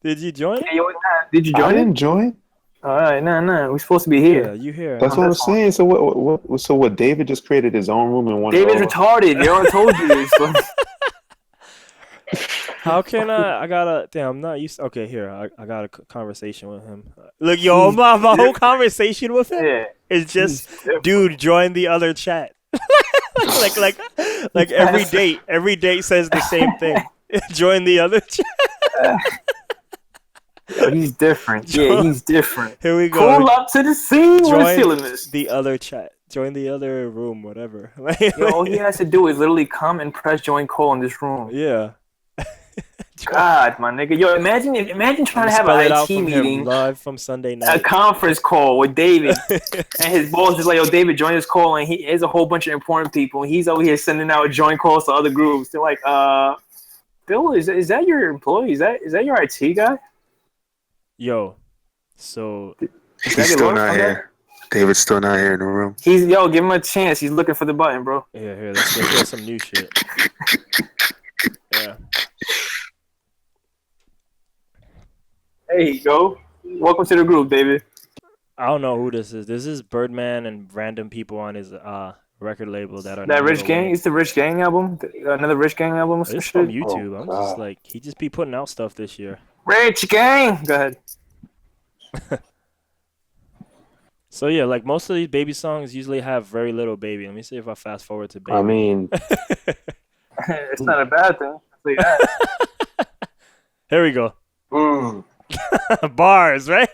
Did you join it? Hey, yo, did you I join it? didn't join. All right, nah. We're supposed to be Yeah, here. you here? That's On what I'm this one. saying. So what? So what? David just created his own room in one. David's row. retarded. Yo, I told you this. How can I gotta. Damn, I'm not used. Okay, here. I got a conversation with him. Look, yo, my whole conversation with him Yeah. is just, dude, join the other chat. like every date says the same thing. Join the other chat. Yo, he's different. Yeah, he's different. Here we go. Pull up to the scene. We're Join feeling this. the other chat. Join the other room, whatever. Yo, all he has to do is literally come and press join call in this room. Yeah. God, my nigga. Yo, imagine trying to have Spell it an out IT from him meeting, live from Sunday a night. conference call with David, and his boss is like, "Yo, David, join this call." And there's a whole bunch of important people, and he's over here sending out join calls to other groups. They're like, Bill, is that your employee? Is that your IT guy? Yo, so He's still not here. David's still not here in the room. Give him a chance. He's looking for the button, bro. here, let's get some new shit. Yeah. There you go. Welcome to the group, David. I don't know who this is. This is Birdman and random people on his record label that are That not Rich Lil Gang? Wayne. It's the Rich Gang album? Another Rich Gang album or some It's from shit? YouTube. Oh, I'm just God. like, he just be putting out stuff this year. Rich Gang! Go ahead. So yeah, like most of these baby songs usually have very little baby. Let me see if I fast forward to baby. I mean, It's not a bad thing. I'll tell you that. Here we go. mm, Bars, right?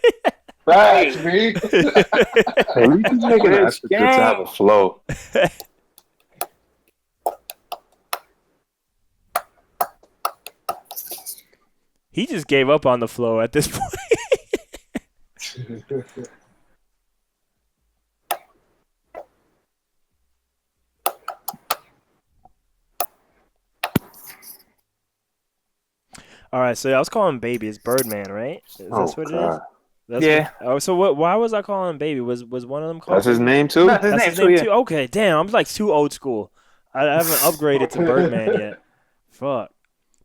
right, me. At least he's making an effort to have a flow. He just gave up on the flow at this point. All right, so yeah, I was calling Baby. It's Birdman, right? Is that what it is? That's Yeah. So what? Why was I calling Baby? Was one of them called? That's his Baby? name too. That's his That's name, his name too, too. Okay, damn. I'm like too old school. I haven't upgraded to Birdman yet. Fuck.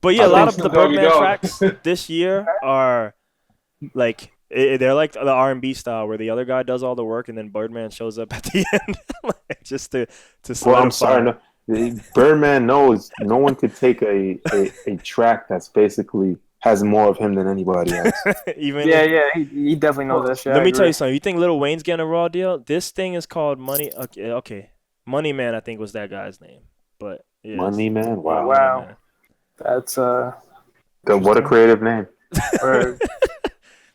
But yeah, a lot of the Birdman tracks this year are like they're like the R&B style where the other guy does all the work and then Birdman shows up at the end, like, just to solidify. Well, I'm sorry. No, Birdman knows no one could take a track that's basically has more of him than anybody else. Even Yeah, he definitely knows that shit. Let I me tell agree. you something. You think Lil Wayne's getting a raw deal? This thing is called Money. Okay. Money Man, I think was that guy's name. But yeah, Money Man. Wow. Wow. Man. That's What a creative name. or-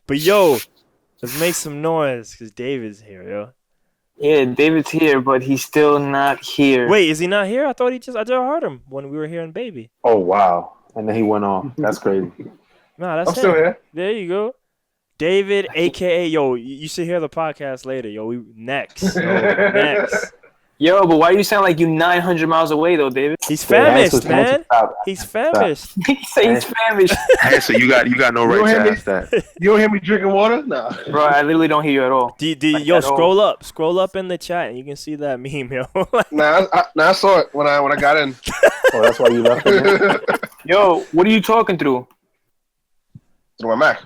But yo, let's make some noise because David's here, yo. yeah, David's here, but he's still not here. Wait, is he not here? I thought I just heard him when we were here in Baby. Oh wow! And then he went off. That's crazy. Nah, that's I'm still him. here. There you go. David, aka yo, you should hear the podcast later, yo. We next. Yo, but why do you sound like you 900 miles away though, David? He's famished, man. Stop. He's famished. He say he's famished. Hey, so you got no You don't right hear to me? ask that. You don't hear me drinking water? Nah. Bro, I literally don't hear you at all. Like Yo, at all. scroll up in the chat and you can see that meme, yo. I saw it when I got in. Oh, that's why you left him. Yo, what are you talking through? Through my Mac.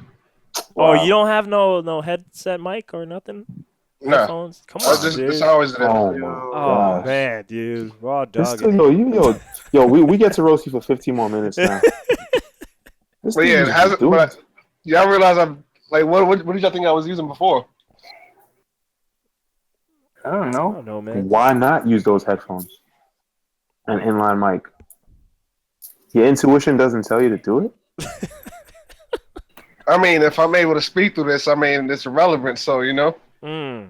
Oh, Wow. you don't have no headset mic or nothing? Nah. Headphones? Come on, This dude. is always there. Oh my Oh gosh. man, dude, raw This dog. still, we get to roast you for 15 more minutes now. This But dude yeah, is it hasn't. doing- But I realize I'm like, what did y'all think I was using before? I don't I know. don't know, man. Why not use those headphones? An inline mic. Your intuition doesn't tell you to do it? I mean, if I'm able to speak through this, I mean, it's irrelevant. So you know. Mm.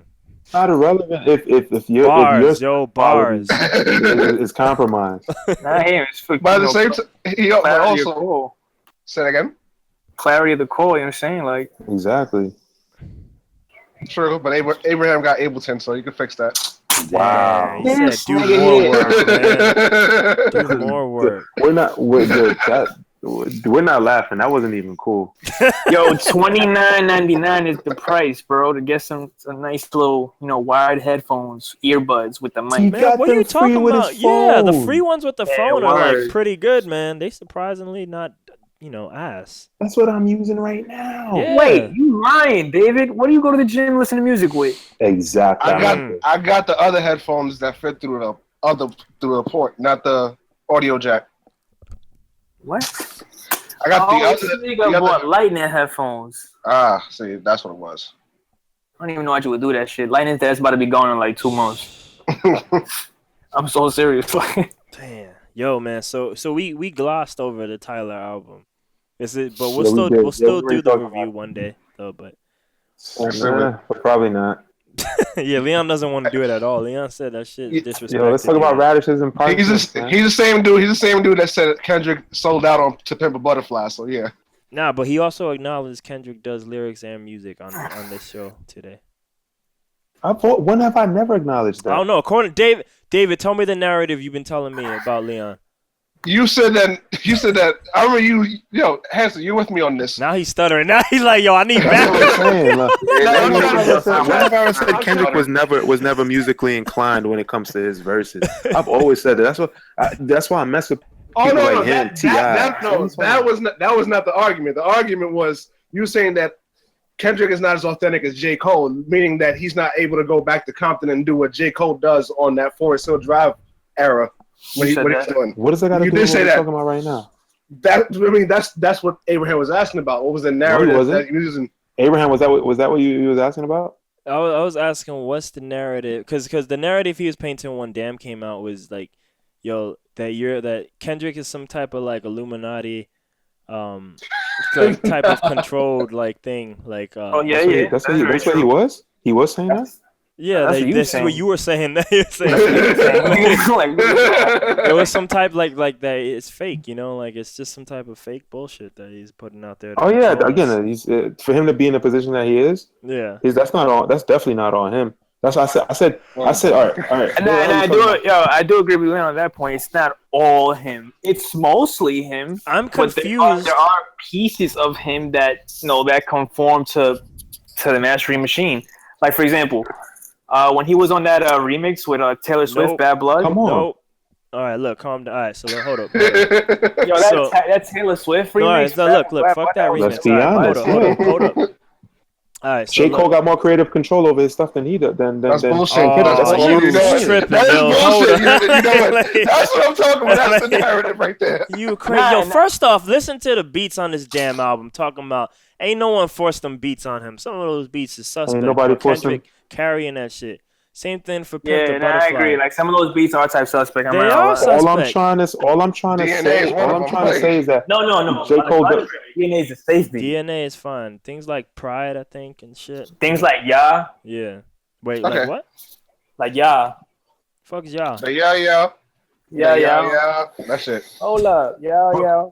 Not irrelevant if your Bars, yo, bars. is compromised. Not here. It's for, But at the you know, same time, but clarity of also, call. Say that again. Clarity of the call. You know what I'm saying? Like, Exactly. True, but Abraham got Ableton, so you can fix that. Wow. He said, "Do nigga more here. work, man. Do more work." We're not laughing. That wasn't even cool. yo, $29.99 is the price, bro, to get some nice little, wired headphones, earbuds with the mic. Man, what are you talking about? Yeah, the free ones with the phone are like word. pretty good, man. They surprisingly not, ass. That's what I'm using right now. Yeah. Wait, you lying, David? What do you go to the gym and listen to music with? Exactly. I got the other headphones that fit through the port, not the audio jack. What? I got the this other. nigga bought lightning headphones. See, that's what it was. I don't even know why you would do that shit. Lightning that's about to be gone in like 2 months. I'm so serious. Damn. Yo, man. So we glossed over the Tyler album. But we'll we still did. do the review one day though. But But probably not. yeah, Leon doesn't want to do it at all. Leon said that shit disrespectful. Yo, let's talk about radishes and parks. He's the same dude. He's the same dude that said Kendrick sold out on To Pimp a Butterfly. So yeah. Nah, but he also acknowledged Kendrick does lyrics and music on this show today. When have I never acknowledged that? I don't know. According to David, tell me the narrative you've been telling me about Leon. You said that. I remember you. Yo, Hanson, you're with me on this. Now he's stuttering. Now he's like, yo, I need That's backup. what I'm saying. Whenever I said Kendrick was never musically inclined when it comes to his verses. I've always said that. That's why I mess with people like him. That was not the argument. The argument was you saying that Kendrick is not as authentic as J. Cole, meaning that he's not able to go back to Compton and do what J. Cole does on that Forest Hill Drive era. What he's doing. What does that got to do with what we're talking about right now? That's what Abraham was asking about. What was the narrative that he was using? Abraham, was that what you was asking about? I was asking what's the narrative, because the narrative he was painting when d.a.m came out was like, yo, that Kendrick is some type of like Illuminati, like type of controlled like thing, like. That's what he was. He was saying that. Yeah, that's what you were saying. That you're saying. It was some type like that. It's fake, like it's just some type of fake bullshit that he's putting out there. Oh yeah, again, he's for him to be in the position that he is. Yeah, that's definitely not on him. That's what I said. All right. And I do agree with you on that point. It's not all him. It's mostly him. I'm confused. But there are pieces of him that that conform to the mastering machine. Like for example. When he was on that remix with Taylor Swift, Bad Blood. Come on. Nope. All right, look, calm down. All right, so hold up. Yo, that Taylor Swift remix. All right, look, fuck that remix. Let's be honest. Hold up. All right, so J. Cole got more creative control over his stuff than he did. That's bullshit. That's bullshit. That's what I'm talking about. That's the narrative right there. You crazy. First off, listen to the beats on this damn album. Talking about ain't no one forced them beats on him. Some of those beats is suspect. Ain't nobody forced him. Carrying that shit. Same thing for Pimp the Butterfly. I agree. Like some of those beats are type suspect. They are suspect. All I'm trying to say is that no. J. Cole DNA is a safe beat. DNA is fine. Things like Pride, I think, and shit. Things like Yeah. Yeah. Wait, okay. like what? Like Yeah. Fuck's Yeah. Yeah. That's it. Hold up. Yeah.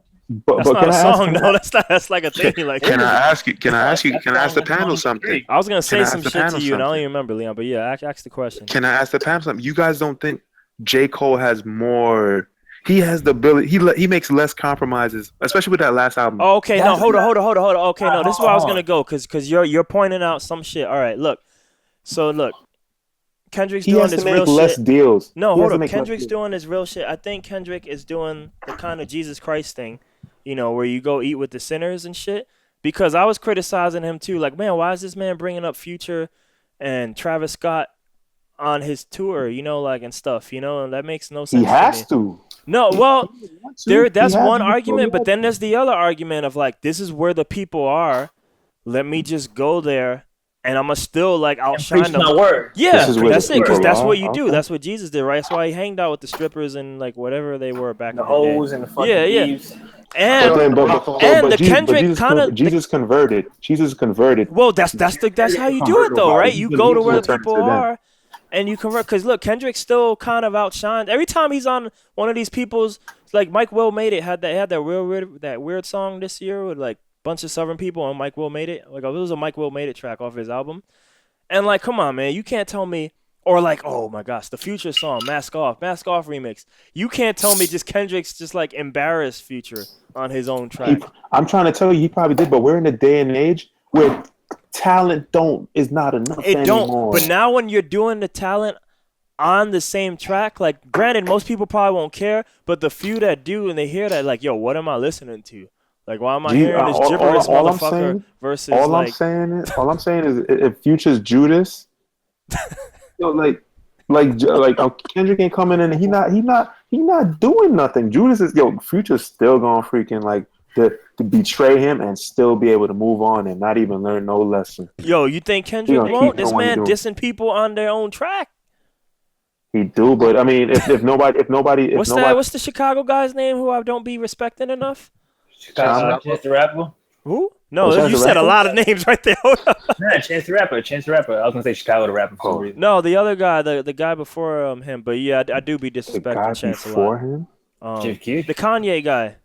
That's not a song, no. That's like a thing. Like, Can I ask the panel something? I was gonna say some shit to you, and I something? don't even remember, Leon. But yeah, ask the question. Can I ask the panel something? You guys don't think J. Cole has more? He has the ability. He makes less compromises, especially with that last album. Oh, okay, no, hold on. Okay, no, this is where I was gonna go, cause you're pointing out some shit. All right, look. Kendrick's doing this real less shit. Deals. No, hold up. Kendrick's doing this real shit. I think Kendrick is doing the kind of Jesus Christ thing, where you go eat with the sinners and shit. Because I was criticizing him too. Like, man, why is this man bringing up Future and Travis Scott on his tour, and stuff, and that makes no sense. He has to. No, well, that's one argument, but then there's the other argument of like, this is where the people are. Let me just go there. And I'm going to still, outshine them. Yeah, that's it, because that's what you do. That's what Jesus did, right? That's why he hanged out with the strippers and, whatever they were back in the day. The hoes and the fucking thieves. And the Kendrick kind of... Jesus converted. Well, that's how you do it, though, right? You go to where the people are, and you convert. Because, look, Kendrick still kind of outshined. Every time he's on one of these people's like Mike Will Made It had that weird song this year with like bunch of Southern people on Mike Will Made It. Like it was a Mike Will Made It track off his album. And like, come on, man, you can't tell me. Or like, oh my gosh, the Future song, Mask Off remix. You can't tell me just Kendrick's just like embarrassed Future on his own track. I'm trying to tell you, he probably did, but we're in a day and age where talent is not enough anymore. But now when you're doing the talent on the same track, like granted, most people probably won't care, but the few that do and they hear that, like, yo, what am I listening to? Like, why am I hearing this gibberish motherfucker versus like? All I'm saying is, if Future's Judas, Kendrick ain't coming in and he not doing nothing. Judas is Future's still gonna freaking like to betray him and still be able to move on and not even learn no lesson. Yo, you think Kendrick won't? This man dissing people on their own track. He do, but I mean, if nobody, what's the Chicago guy's name who I don't be respecting enough? Chance the Rapper. Who? No, you said a lot of names right there. Hold up. Nah, Chance the Rapper. I was gonna say Chicago the Rapper for some reason. No, the other guy, the guy before him. But yeah, I do be disrespecting Chance a lot. Before him? The Kanye guy.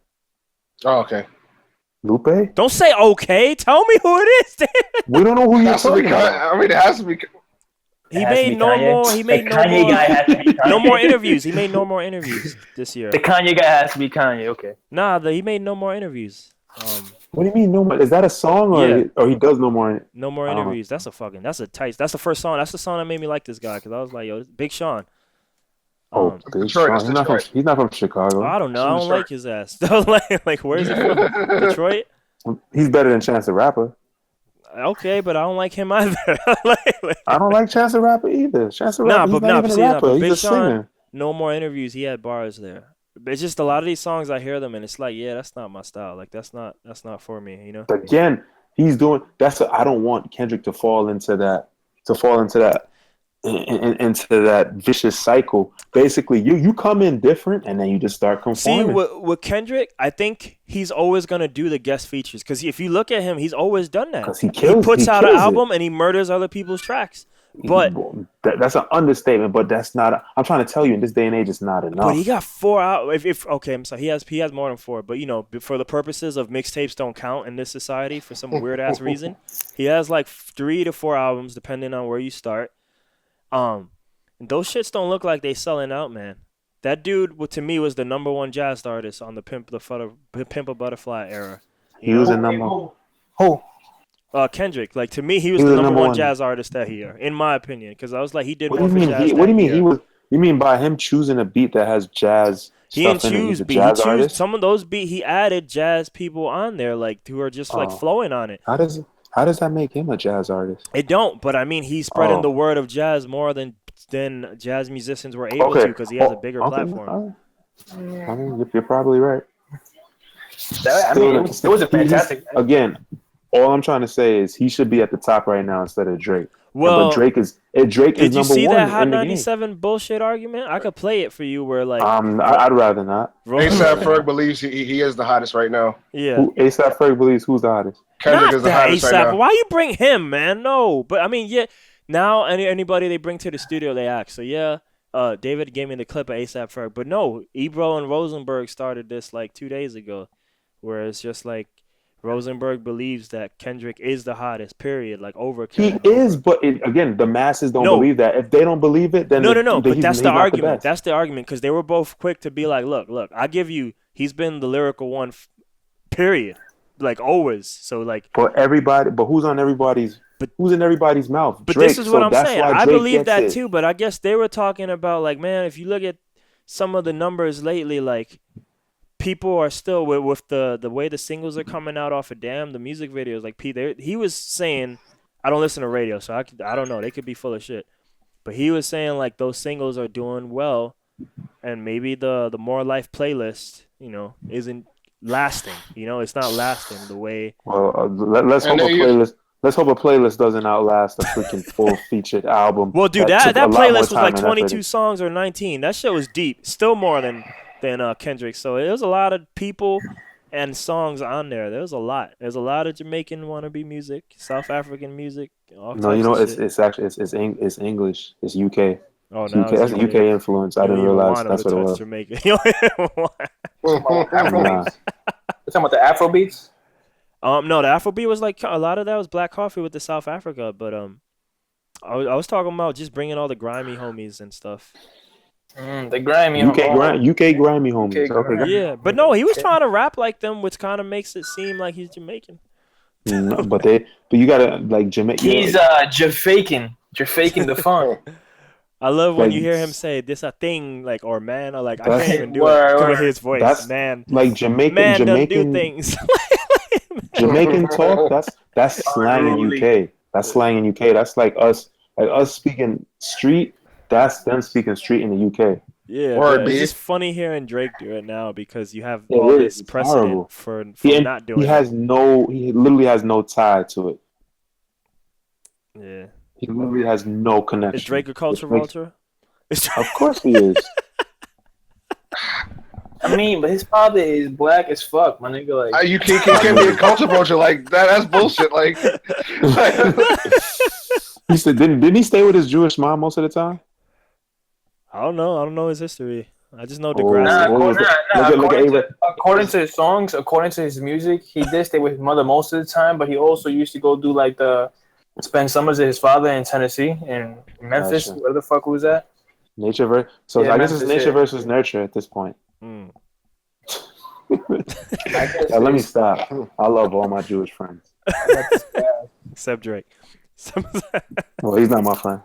Oh, okay. Lupe? Don't say okay. Tell me who it is. We don't know who you're talking about. I mean, it has to be. He made no more interviews. He made no more interviews this year. The Kanye guy has to be Kanye. Okay. Nah, he made no more interviews. What do you mean no more? Is that a song or he does no more? No more interviews. That's the first song. That's the song that made me like this guy because I was like, yo, Big Sean. Big Sean. He's not from Chicago. I don't know. I don't like his ass. Like, where's he from? Detroit? He's better than Chance the Rapper. Okay, but I don't like him either. I don't like Chance the Rapper either. Chance the Rapper, he's not even a rapper. He's a singer. No more interviews. He had bars there. But it's just a lot of these songs I hear them and it's like, yeah, that's not my style. Like that's not for me, you know. Again, I don't want Kendrick to fall into that into that vicious cycle. Basically, you come in different and then you just start conforming. See, with Kendrick, I think he's always gonna do the guest features because if you look at him, he's always done that. Because he puts out an album and he murders other people's tracks. But that's an understatement. But that's not. I'm trying to tell you, in this day and age, it's not enough. But he got 4 out. Okay, I'm sorry. He has more than 4. But you know, for the purposes of mixtapes, don't count in this society for some weird ass reason. He has like 3 to 4 albums, depending on where you start. And those shits don't look like they selling out, man. That dude, to me, was the #1 jazz artist on the Pimp a Butterfly era. He was a number. Kendrick, like to me, he was the number one jazz artist that year, in my opinion, because I was like, he did more for jazz. What do you mean he was? You mean by him choosing a beat that has jazz? He didn't choose beat. He chose some of those beat. He added jazz people on there, like who are just like flowing on it. How does that make him a jazz artist? It don't, but I mean, he's spreading the word of jazz more than jazz musicians were able to because he has a bigger platform. I mean, you're probably right. It was a fantastic. Again, all I'm trying to say is he should be at the top right now instead of Drake. Well, but Drake is did you number see one that Hot in the 97 bullshit argument? I could play it for you where like I'd rather not. A$AP Ferg believes he is the hottest right now. Yeah. A$AP Ferg believes who's the hottest? Kendrick is the hottest right now. Why you bring him, man? No. But I mean, yeah, now anybody they bring to the studio they act. So yeah, David gave me the clip of A$AP Ferg. But no, Ebro and Rosenberg started this like 2 days ago where it's just like Rosenberg believes that Kendrick is the hottest, period, like over Kendrick. He is, but again, the masses don't believe that. If they don't believe it, then no. But that's the argument. That's the argument because they were both quick to be like, look, I give you, he's been the lyrical one, period, like always. So like for everybody, but who's in everybody's mouth? But Drake, this is what I'm saying. I believe that too, but I guess they were talking about like, man, if you look at some of the numbers lately, like. People are still with the way the singles are coming out off of d.a.m, the music videos. Like he was saying, I don't listen to radio, so I don't know. They could be full of shit, but he was saying like those singles are doing well, and maybe the More Life playlist, you know, isn't lasting. You know, it's not lasting the way. Well, let's hope a playlist. Let's hope a playlist doesn't outlast a freaking full featured album. Well, dude, that playlist was like 22 songs or 19. That shit was deep. Still more than Kendrick. So there was a lot of people and songs on there. There's a lot. There's a lot of Jamaican wannabe music, South African music. No, you know it's actually it's English. It's UK. Oh, It's now UK, it's that's a UK influence. I You don't didn't even realize want him that's to what it touch was. Jamaica. You don't even want- Afro Nah. beats. You talking about the Afro beats? No, the Afrobeat was like a lot of that was Black Coffee with the South Africa, but I was talking about just bringing all the grimy homies and stuff. The grimy. UK grimy homies. Okay, grimy. Yeah, but no, he was trying to rap like them, which kind of makes it seem like he's Jamaican. no, but you gotta like Jamaica. He's Jafaking the fun. I love when Like, you hear him say this a thing, like, or man, or like I That's- can't even do Word, it word. with his voice. That's Man, like man don't do Jamaican things. Jamaican talk. That's slang in UK. That's slang in UK. That's like us speaking street. That's them speaking street in the UK. Yeah, Word, but it's B. just funny hearing Drake do it now because you have It all is. this It's precedent horrible. for He not doing it. he literally has no tie to it. Yeah. He literally has no connection. Is Drake a culture Which makes- vulture? Of course he is. I mean, but his father is black as fuck, my nigga. Like, You can't be a culture vulture like that. That's bullshit. Like, He said, didn't he stay with his Jewish mom most of the time? I don't know. I don't know his history. I just know Oh, Degrassi. according to his songs, according to his music, he did stay with his mother most of the time, but he also used to go do like spend summers with his father in Tennessee and Memphis. Gotcha. Where the fuck was that? Nature so Yeah, I guess it's Memphis, nature yeah. versus nurture at this point. Mm. Now, let me stop. I love all my Jewish friends. Except Drake. Well, he's not my friend.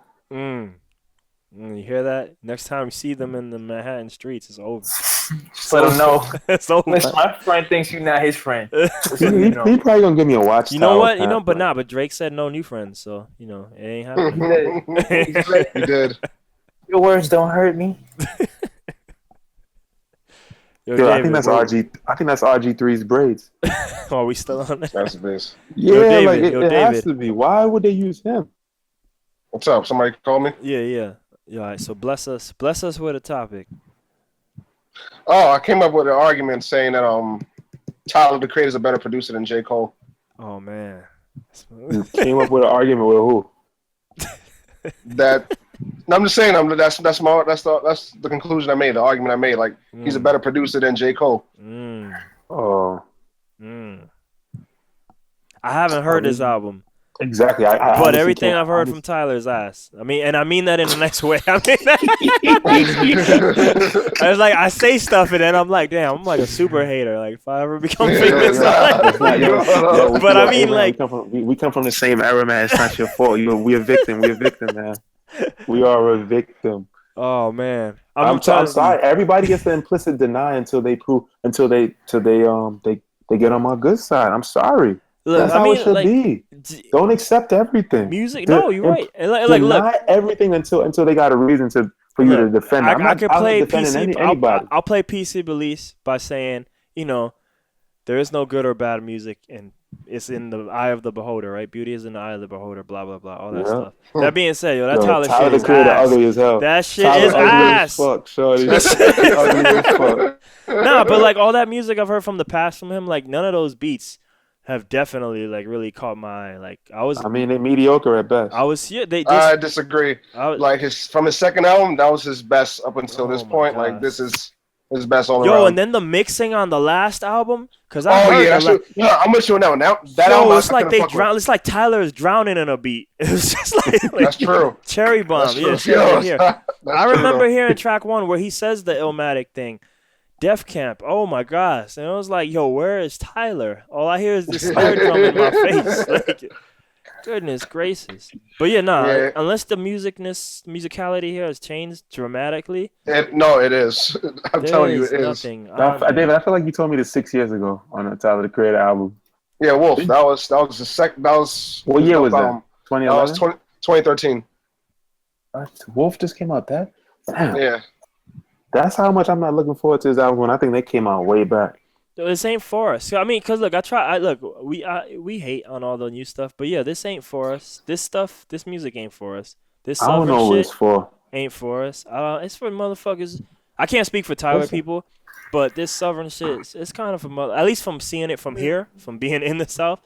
You hear that? Next time you see them in the Manhattan streets, it's over. Just let him know. It's over. Listen, my friend thinks you're not his friend. He probably gonna give me a watch. You know what? But Drake said no new friends, so it ain't happening. you did. Your words don't hurt me. Yo, I David, think that's I think that's RG3's braids. Are we still on that? That's the best. Yeah, David, like it has David. to be. Why would they use him? What's up? Somebody call me? Yeah. All right, so bless us with a topic. Oh, I came up with an argument saying that Tyler the Creator is a better producer than J. Cole. Oh man. You came up with an argument with who? I'm just saying. That's the conclusion I made. The argument I made. Like he's a better producer than J. Cole. Oh, I haven't heard his album, exactly. but everything I've heard from Tyler is ass. I mean that in a nice way. I was like, I say stuff and then I'm like, damn, I'm like a super hater. Like if I ever become famous, but I mean, like, we come from the same era, man. It's not your fault. We're a victim. We're a victim, man. We are a victim. oh man, I'm sorry. Everybody gets the implicit deny until they get on my good side. I'm sorry. Look, That's how it should be. Don't accept everything. Music, no, you're right. And like, deny everything until they got a reason for you to defend. I could play defending PC. anybody. I'll play PC Belize by saying, there is no good or bad music, and it's in the eye of the beholder, right? Beauty is in the eye of the beholder, blah, blah, blah, all that stuff. That being said, that Tyler shit the is Creator ass. ugly as hell. That shit Tyler is ugly ass. as fuck, shorty. Ugly as fuck. Nah, but like all that music I've heard from the past from him, like none of those beats have definitely like really caught my eye. Like I mean, they're mediocre at best. I disagree. Like from his second album, that was his best up until this point. gosh. Like this is his best all around. Yo, and then the mixing on the last album, because I'm with you now. Now that album, it's like they drown. It's like Tyler is drowning in a beat. It was just like that's true. Cherry bomb. Yeah, here. I remember hearing track 1 where he says the Illmatic thing. Def Camp, oh my gosh. And I was like, yo, where is Tyler? All I hear is this snare drum in my face. Like, goodness gracious. But yeah, unless the musicality here has changed dramatically. It is. I'm telling you, it is. David, I feel like you told me this 6 years ago on the Tyler the Creator album. Yeah, Wolf. That was the second. That was what year was that? 2011. That was 2013. Wolf just came out that. Damn. Yeah. That's how much I'm not looking forward to his album when I think they came out way back. This ain't for us. I mean, cause look, we hate on all the new stuff, but yeah, this ain't for us. This music ain't for us. This I don't know what it's for. Ain't for us. It's for motherfuckers. I can't speak for Tyler people, but this Southern shit, it's kind of for at least from seeing it from here, from being in the South.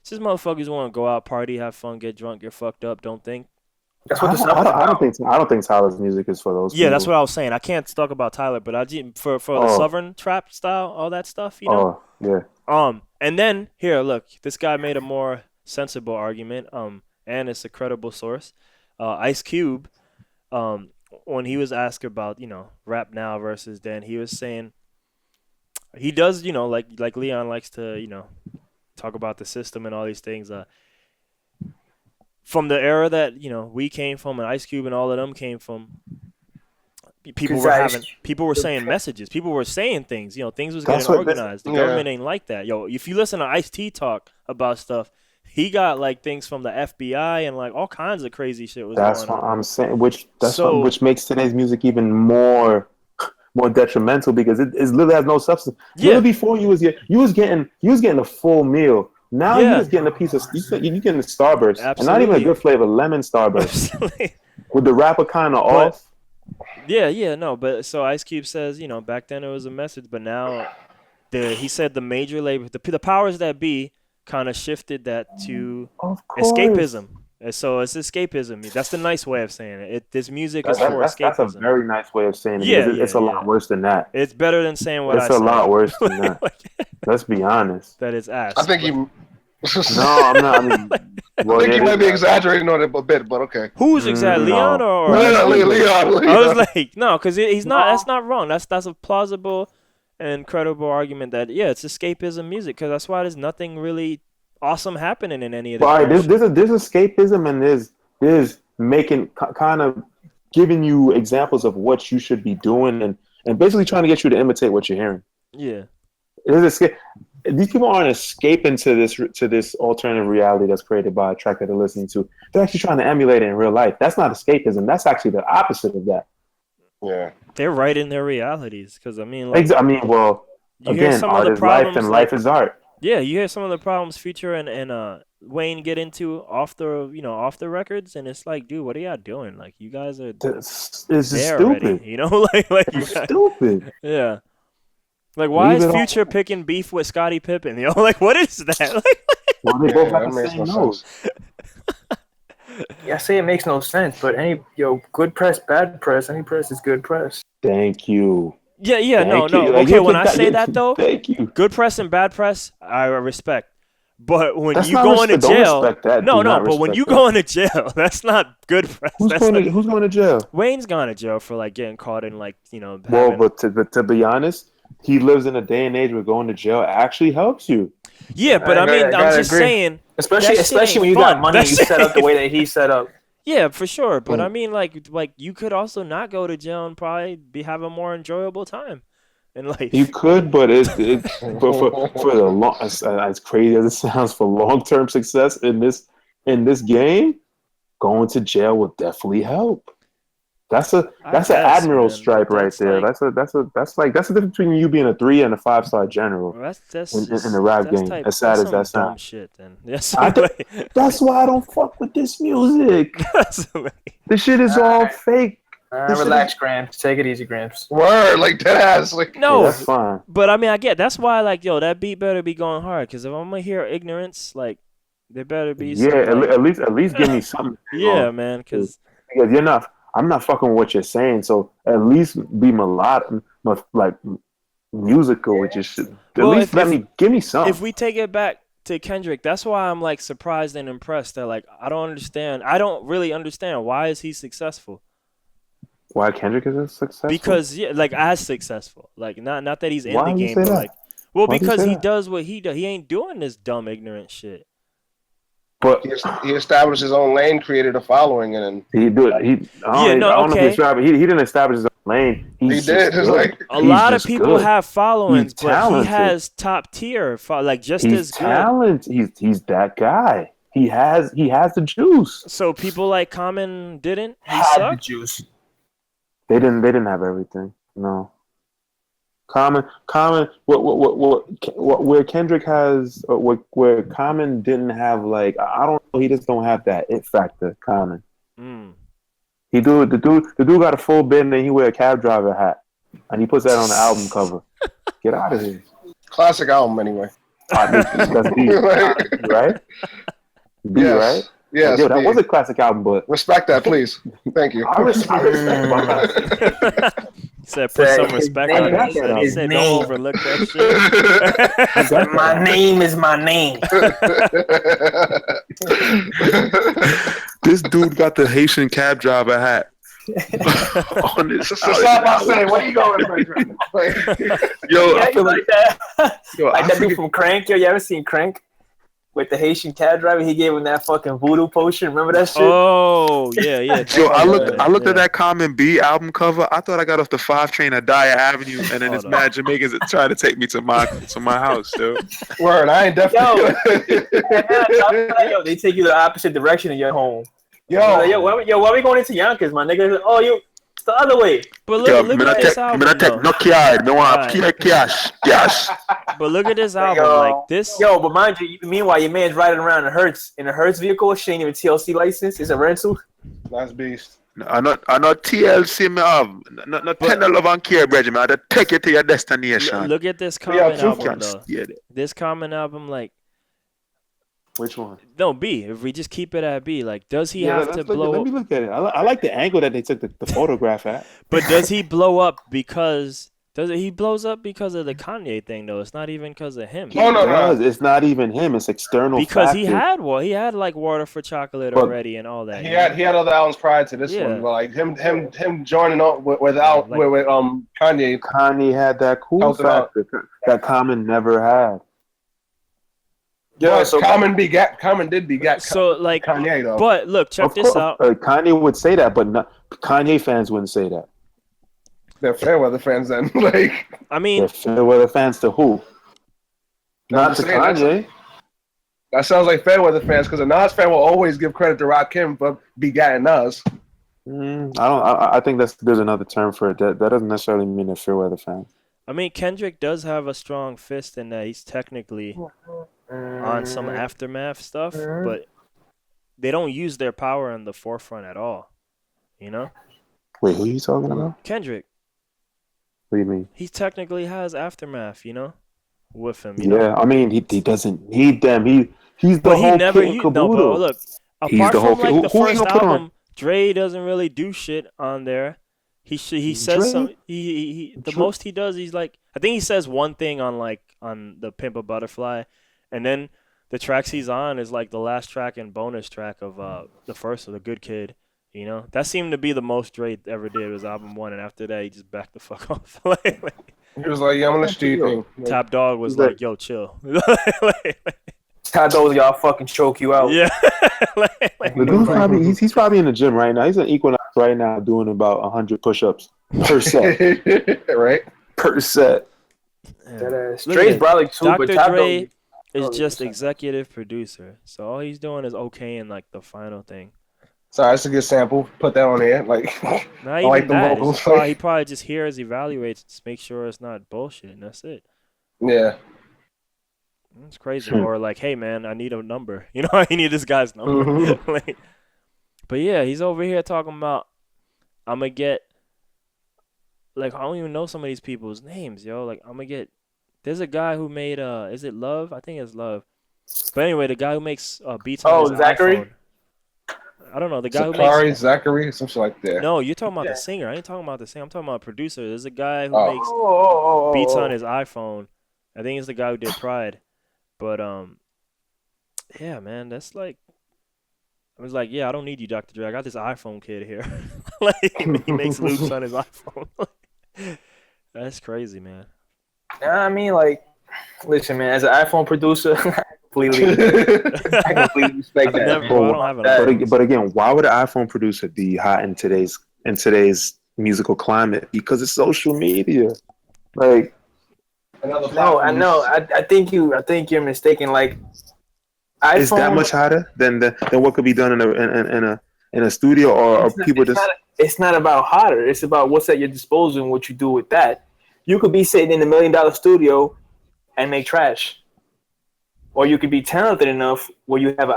It's just motherfuckers want to go out, party, have fun, get drunk, get fucked up, don't think. That's what the I stuff is about. don't think Tyler's music is for those. Yeah, people. that's what I was saying. I can't talk about Tyler, but for the Southern trap style, all that stuff, you know. Oh yeah. And then here, look, this guy made a more sensible argument. And it's a credible source. Ice Cube, when he was asked about, rap now versus then, he was saying he does, like Leon likes to, talk about the system and all these things. From the era that we came from, and Ice Cube and all of them came from, people were saying messages, people were saying things, things was getting organized. The government ain't like that. If you listen to Ice-T talk about stuff, he got like things from the FBI and like all kinds of crazy shit was going on. That's what I'm saying. Which makes today's music even more detrimental because it literally has no substance. Yeah. Literally before you was getting a full meal. Now you're just getting a piece of you're getting a Starburst. Absolutely. And not even a good flavor, lemon Starburst. Absolutely. With the wrapper kind of off. Yeah, no, but so Ice Cube says, back then it was a message, but now he said the major label, the powers that be kind of shifted that to escapism. So it's escapism. That's the nice way of saying it. This music is for escapism. That's a very nice way of saying it. Yeah, it's a lot worse than that. It's better than saying what I said. It's a lot worse than that. Let's be honest. That is ass. I think you. No, I'm not. I mean, I think you might be exaggerating on it a bit, but okay. Who's exaggerating, Leon or? No, Leon. I was like, no, because he's not. That's not wrong. That's a plausible and credible argument that it's escapism music because that's why there's nothing really awesome happening in any of this. Right, there's escapism and there's making kind of giving you examples of what you should be doing and basically trying to get you to imitate what you're hearing. Yeah, these people aren't escaping to this alternative reality that's created by a track that they're listening to. They're actually trying to emulate it in real life. That's not escapism. That's actually the opposite of that. Yeah, they're right in their realities because again, art is life and life is art. Yeah, you hear some of the problems Future and Wayne get into off the records, and it's like, dude, what are y'all doing? Like, you guys are it's stupid. Already, like it's stupid. Yeah, like why is Future picking beef with Scottie Pippen? Like, what is that? Well, they both have the same nose. Yeah, I say it makes no sense, but good press, bad press, any press is good press. Thank you. Yeah, no. Okay, when I say that though, thank you. Good press and bad press, I respect. But when you go into jail, but when you go into jail, that's not good press. Who's going to jail? Wayne's gone to jail for like getting caught in like Well, but to be honest, he lives in a day and age where going to jail actually helps you. Yeah, but I'm just saying, especially when you got money, you set up the way that he set up. Yeah, for sure. But I mean, like you could also not go to jail and probably have a more enjoyable time in life. You could, but for the long, as crazy as it sounds, for long-term success in this game, going to jail will definitely help. That's an admiral stripe right there. That's the difference between you being a 3 and a 5-star general. That's in the rap game. As sad as that sounds. Shit, then. That's why I don't fuck with this music. This shit is all fake. Relax, Gramps. Take it easy, Gramps. Word, like dead ass. Like no, that's fine. But I mean, I get that's why that beat better be going hard. Because if I'm gonna hear ignorance, like there better be. At least give me something. Yeah, man. Because you're not. I'm not fucking with what you're saying, so at least be melodic, like musical with your shit. At least give me something. If we take it back to Kendrick, that's why I'm like surprised and impressed that like I don't really understand why is he successful. Why Kendrick is successful? Because as successful, like not that he's in the game, but like because he does what he does. He ain't doing this dumb ignorant shit. But he established his own lane, created a following, and he do it. He didn't establish his own lane. He did. A lot of people have followings, but he has top tier, just as good. He's that guy. He has the juice. So people like Common didn't. He had sucked? the juice. They didn't have everything. No. Common. What where Kendrick has, where Common didn't have I don't know. He just don't have that it factor. Common. The dude got a full beard and then he wear a cab driver hat and he puts that on the album cover. Get out of here. Classic album anyway. That's B, right? B, yes. right? Yes, Yo, that B. was a classic album, but Respect that, please. Thank you. I respect my He said, put some respect on it. He His said, name. don't overlook that shit. My name is my name. This dude got the Haitian cab driver hat on his. So stop by saying, what are you going for? Yo, Yeah, I you feel like like that? yo, Like I that dude forget- from Crank. Yo, you ever seen Crank? With the Haitian cab driver, he gave him that fucking voodoo potion. Remember that shit? Oh, yeah. Yo, I looked Yeah. at that Common B album cover. I thought I got off the 5 train at Dyer Avenue, and then Hold this on. mad Jamaicans trying to take me to my house, yo. Word, I ain't definitely. Yo, they take you the opposite direction of your home. Yo, Why we going into Yonkers, my nigga? Oh, it's the other way. But Yo, look me at not this take album, though. no yard. Me want Alright. cash. But look at this album. Yo, Like, this... but mind you, meanwhile, your man's riding around in a Hertz vehicle. She ain't even TLC license. It's a rental. nice beast. I not TLC me have. Not tender love and care, Bridget. I just take you to your destination. Look at this Yeah, Common true. album, Can't though. steer it. This Common album, like... which one? No, B. If we just keep it at B, like, does he Yeah, have to let blow me up? look at it. I like the angle that they took the photograph at. But does he blow up because... He blows up because of the Kanye thing, though. It's not even because of him. Oh, no. Because it's not even him. It's external Because he factors. had like Water for Chocolate But already and all that. He you know? had other albums prior to this Yeah. one, but like him joining on with Kanye. Kanye had that cool Helped him out. factor that Common never had. Yeah, so Common did begat So like, Kanye though. but look, check Of this course, out. Kanye would say that, but Kanye fans wouldn't say that. They're Fairweather fans then. Like, I mean, They're Fairweather fans to who? Not just to saying, Kanye. that sounds like Fairweather fans because a Nas fan will always give credit to Rakim for begatting Nas. I think there's another term for it. That doesn't necessarily mean a Fairweather fan. I mean, Kendrick does have a strong fist in that he's technically on some aftermath stuff, but they don't use their power in the forefront at all. You know, Wait, who are you talking about? Kendrick, What do you mean? he technically has aftermath. You know, with him. You know? Yeah, I mean he doesn't need them. He's the But he whole never kit and used. caboodle. No, but look, He's apart the whole from kid. like the Who you first gonna put on? album, Dre doesn't really do shit on there. He says Dre? some. He the True. most he does, he's like, I think he says one thing on the Pimp a Butterfly, and then the tracks he's on is like the last track and bonus track of the first of The Good Kid. You know, that seemed to be the most Dre ever did was album 1, and after that he just backed the fuck off. He was like, "Yeah, I'm gonna let you do your thing." Top Dog was He's like- like, "Yo, chill." How those y'all fucking choke you out. Yeah. The dude's probably he's probably in the gym right now. He's in Equinox right now doing about 100 push-ups per set. Right? per set. That Look Dre's at probably too, but Dr. Top Dre Dog. is just 100%. executive producer, so all he's doing is okaying like the final thing. Sorry, that's a good sample. Put that on there. Like, Not I even like the that. It's vocals. just probably, he probably just hears, evaluates, just make sure it's not bullshit, and that's it. yeah. It's crazy. Or like, hey man, I need a number. You know, I need this guy's number. Mhm. Like, but yeah, he's over here talking about I'm gonna get. Like, I don't even know some of these people's names, yo. Like, I'm gonna get. There's a guy who made is it Love? I think it's Love. But anyway, the guy who makes beats on his Zachary? iPhone. I don't know. The guy who Sakari, makes. Zachary, something like that. No, you're talking about Yeah. the singer. I ain't talking about the singer. I'm talking about a producer. There's a guy who Oh. makes beats on his iPhone. I think it's the guy who did Pride. But yeah, man, that's like. I was like, yeah, I don't need you, Dr. Dre. I got this iPhone kid here. Like, he makes loops on his iPhone. That's crazy, man. I mean, like, listen, man. As an iPhone producer, I completely respect I've that. never- man. bro, I don't have an iPhone. But again, why would an iPhone producer be hot in today's musical climate? Because it's social media. Like, No, I know. I think you're mistaken. Like, iPhone, is that much hotter than what could be done in a studio or people just? It's not about hotter. It's about what's at your disposal and what you do with that. You could be sitting in $1 million studio and make trash, or you could be talented enough where you have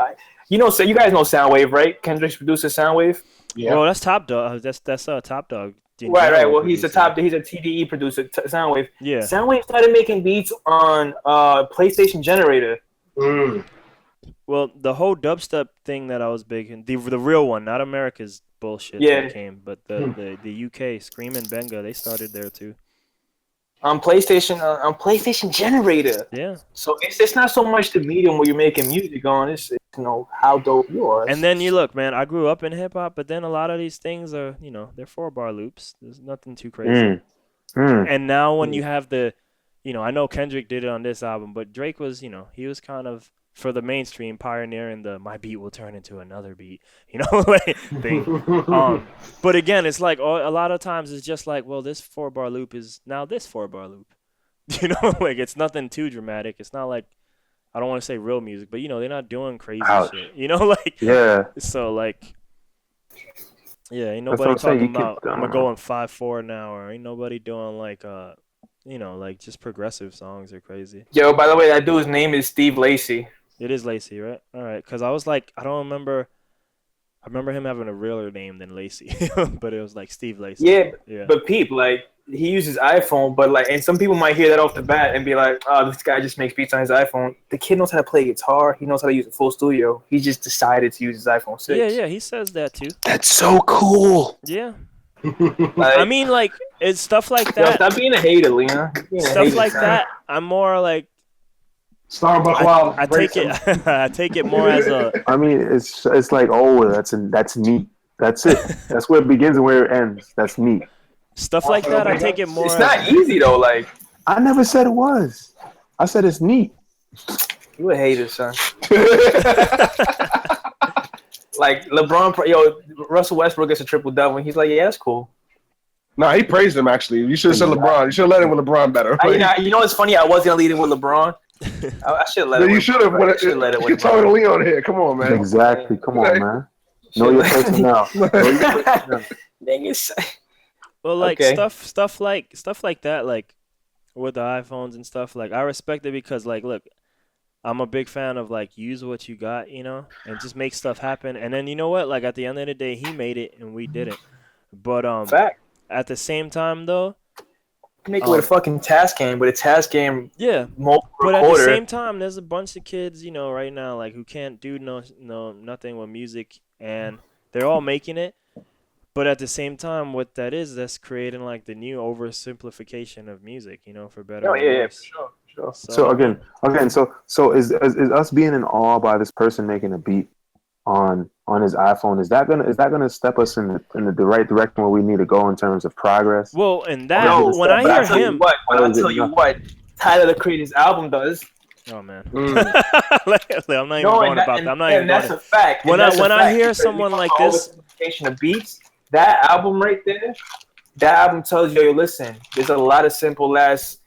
so you guys know Soundwave, right? Kendrick's producer, Soundwave. Yeah. Well, that's Top Dog. That's Top Dog. Right. Well, he's a TDE producer, Soundwave. Yeah. Soundwave started making beats on PlayStation Generator. Mm. Well, the whole dubstep thing that I was big in, the real one, not America's bullshit Yeah. that came, but the UK, Scream and Benga, they started there too. On PlayStation Generator. Yeah. So it's not so much the medium where you're making music on. It's how dope you are. And then you look, man. I grew up in hip hop, but then a lot of these things are, they're 4-bar loops. There's nothing too crazy. And now when you have I know Kendrick did it on this album, but Drake was, he was kind of for the mainstream pioneering the my beat will turn into another beat, like thing. But again, it's like a lot of times it's just like, well, this 4-bar loop is now this 4-bar loop. Like it's nothing too dramatic. It's not like I don't want to say real music, but they're not doing crazy shit. Like Yeah. So like yeah, ain't That's nobody what I'm saying. talking You about can- I'm going 5/4 now, or ain't nobody doing like like just progressive songs are crazy. Yo, by the way, that dude's name is Steve Lacy. It is Lacy, right? All right, because I was like, I don't remember. I remember him having a realer name than Lacy, but it was like Steve Lacy. Yeah. But Peep, like he uses iPhone, but like, and some people might hear that off the bat and be like, "Oh, this guy just makes beats on his iPhone." The kid knows how to play guitar. He knows how to use a full studio. He just decided to use his iPhone 6. Yeah, he says that too. That's so cool. Yeah, Like, I mean, like it's stuff like yo, that. stop being a hater, Lena. Stuff like that. I'm more like Starbucks Wild. I take it. I take it more as a. I mean, it's like, oh, that's neat. That's it. That's where it begins and where it ends. That's neat. Stuff like that, I take it more. It's not easy though. Like I never said it was. I said it's neat. you a hater, son. Like Russell Westbrook gets a triple double, and he's like, "Yeah, that's cool." Nah, he praised him actually. You should have said LeBron. You should have let him with LeBron better. You know what's funny? I was gonna lead it with LeBron. I should have let it. You should have. You're talking to Leon here. Come on, man. Exactly. Come on, man. Know your personnel. Niggas. Well, like Okay. stuff like that, like with the iPhones and stuff. Like I respect it because, like, look, I'm a big fan of like use what you got, and just make stuff happen. And then you know what? Like at the end of the day, he made it and we didn't. But Fact. at the same time though, Make it with a fucking task game, with a task game yeah. mobile But at recorder. the same time, there's a bunch of kids, right now, like who can't do nothing with music, and they're all making it. But at the same time, what that is, that's creating like the new oversimplification of music, for better. Oh or yeah, worse. for sure. So again, so is us being in awe by this person making a beat on his iPhone, is that gonna step us in the right direction where we need to go in terms of progress? Well, and that No, when I but hear tell you him, what, Or is it not? Tyler the Creator's album does. oh man, Mm. I'm not even going about that. I'm not even that's going. a fact. When And that's a I fact, hear because someone we like talk about this- oversimplification of beats, that album right there, that album tells you, yo, listen, there's a lot of simple ass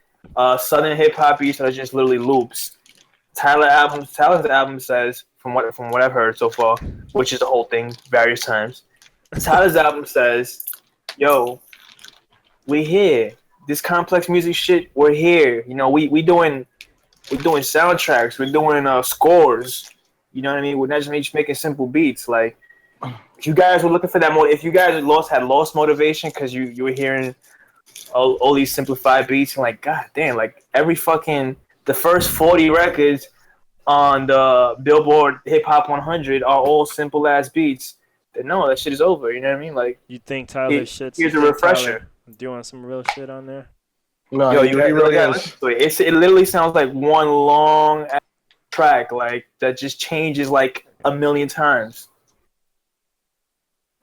southern hip hop beats that are just literally loops. Tyler's album says, from what I've heard so far, which is the whole thing various times, Tyler's album says, yo, we here. This complex music shit, we're here. We doing soundtracks, we're doing scores. You know what I mean? We're not just making simple beats. Like, if you guys were looking for that if you guys had lost motivation because you were hearing all these simplified beats and like, god damn, like the first 40 records on the Billboard Hip Hop 100 are all simple ass beats. Then no, that shit is over. You know what I mean? Like, You think Tyler shit's here's a refresher. doing some real shit on there? No, Yo, he you really gotta is. listen to it. It literally sounds like one long track, like that just changes like a million times.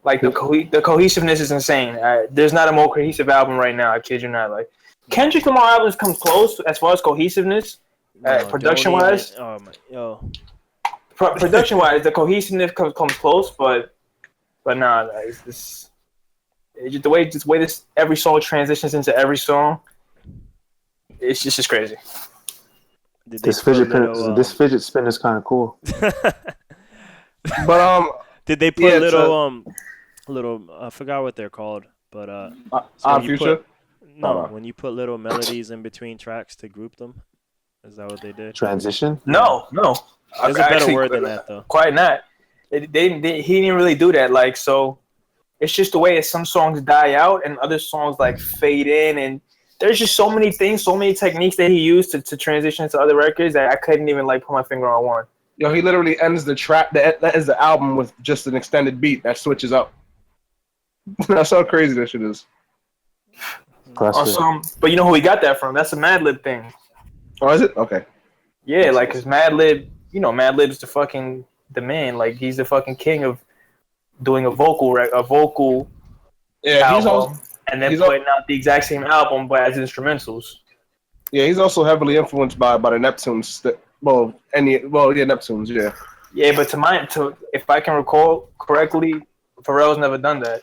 Like the cohesiveness is insane. There's not a more cohesive album right now. I kid you not. Like Kendrick Lamar albums comes close as far as cohesiveness, production wise. Oh my, yo. Production wise, the cohesiveness comes close, but nah, it's just the way this every song transitions into every song. It's just crazy. Did they This put fidget spinner is kind of cool. But Did they put Yeah, little I forgot what they're called, but Odd you Future. when you put little melodies in between tracks to group them, is that what they did? Transition. No. There's a better word than that though. Quite not. He didn't really do that. Like, so it's just the way that some songs die out and other songs like fade in, and there's just so many things, so many techniques that he used to transition to other records that I couldn't even like put my finger on one. Yo, he literally ends the track. That is the album with just an extended beat that switches up. That's how crazy that shit is. But you know who we got that from? That's a Mad Lib thing. Oh, is it? Okay. Yeah, like, cause Mad Lib, you know, Mad Lib's the man. Like, he's the fucking king of doing a vocal album, and then putting out the exact same album but as instrumentals. Yeah, he's also heavily influenced by the Neptunes. Neptunes. Yeah. Yeah, but if I can recall correctly, Pharrell's never done that.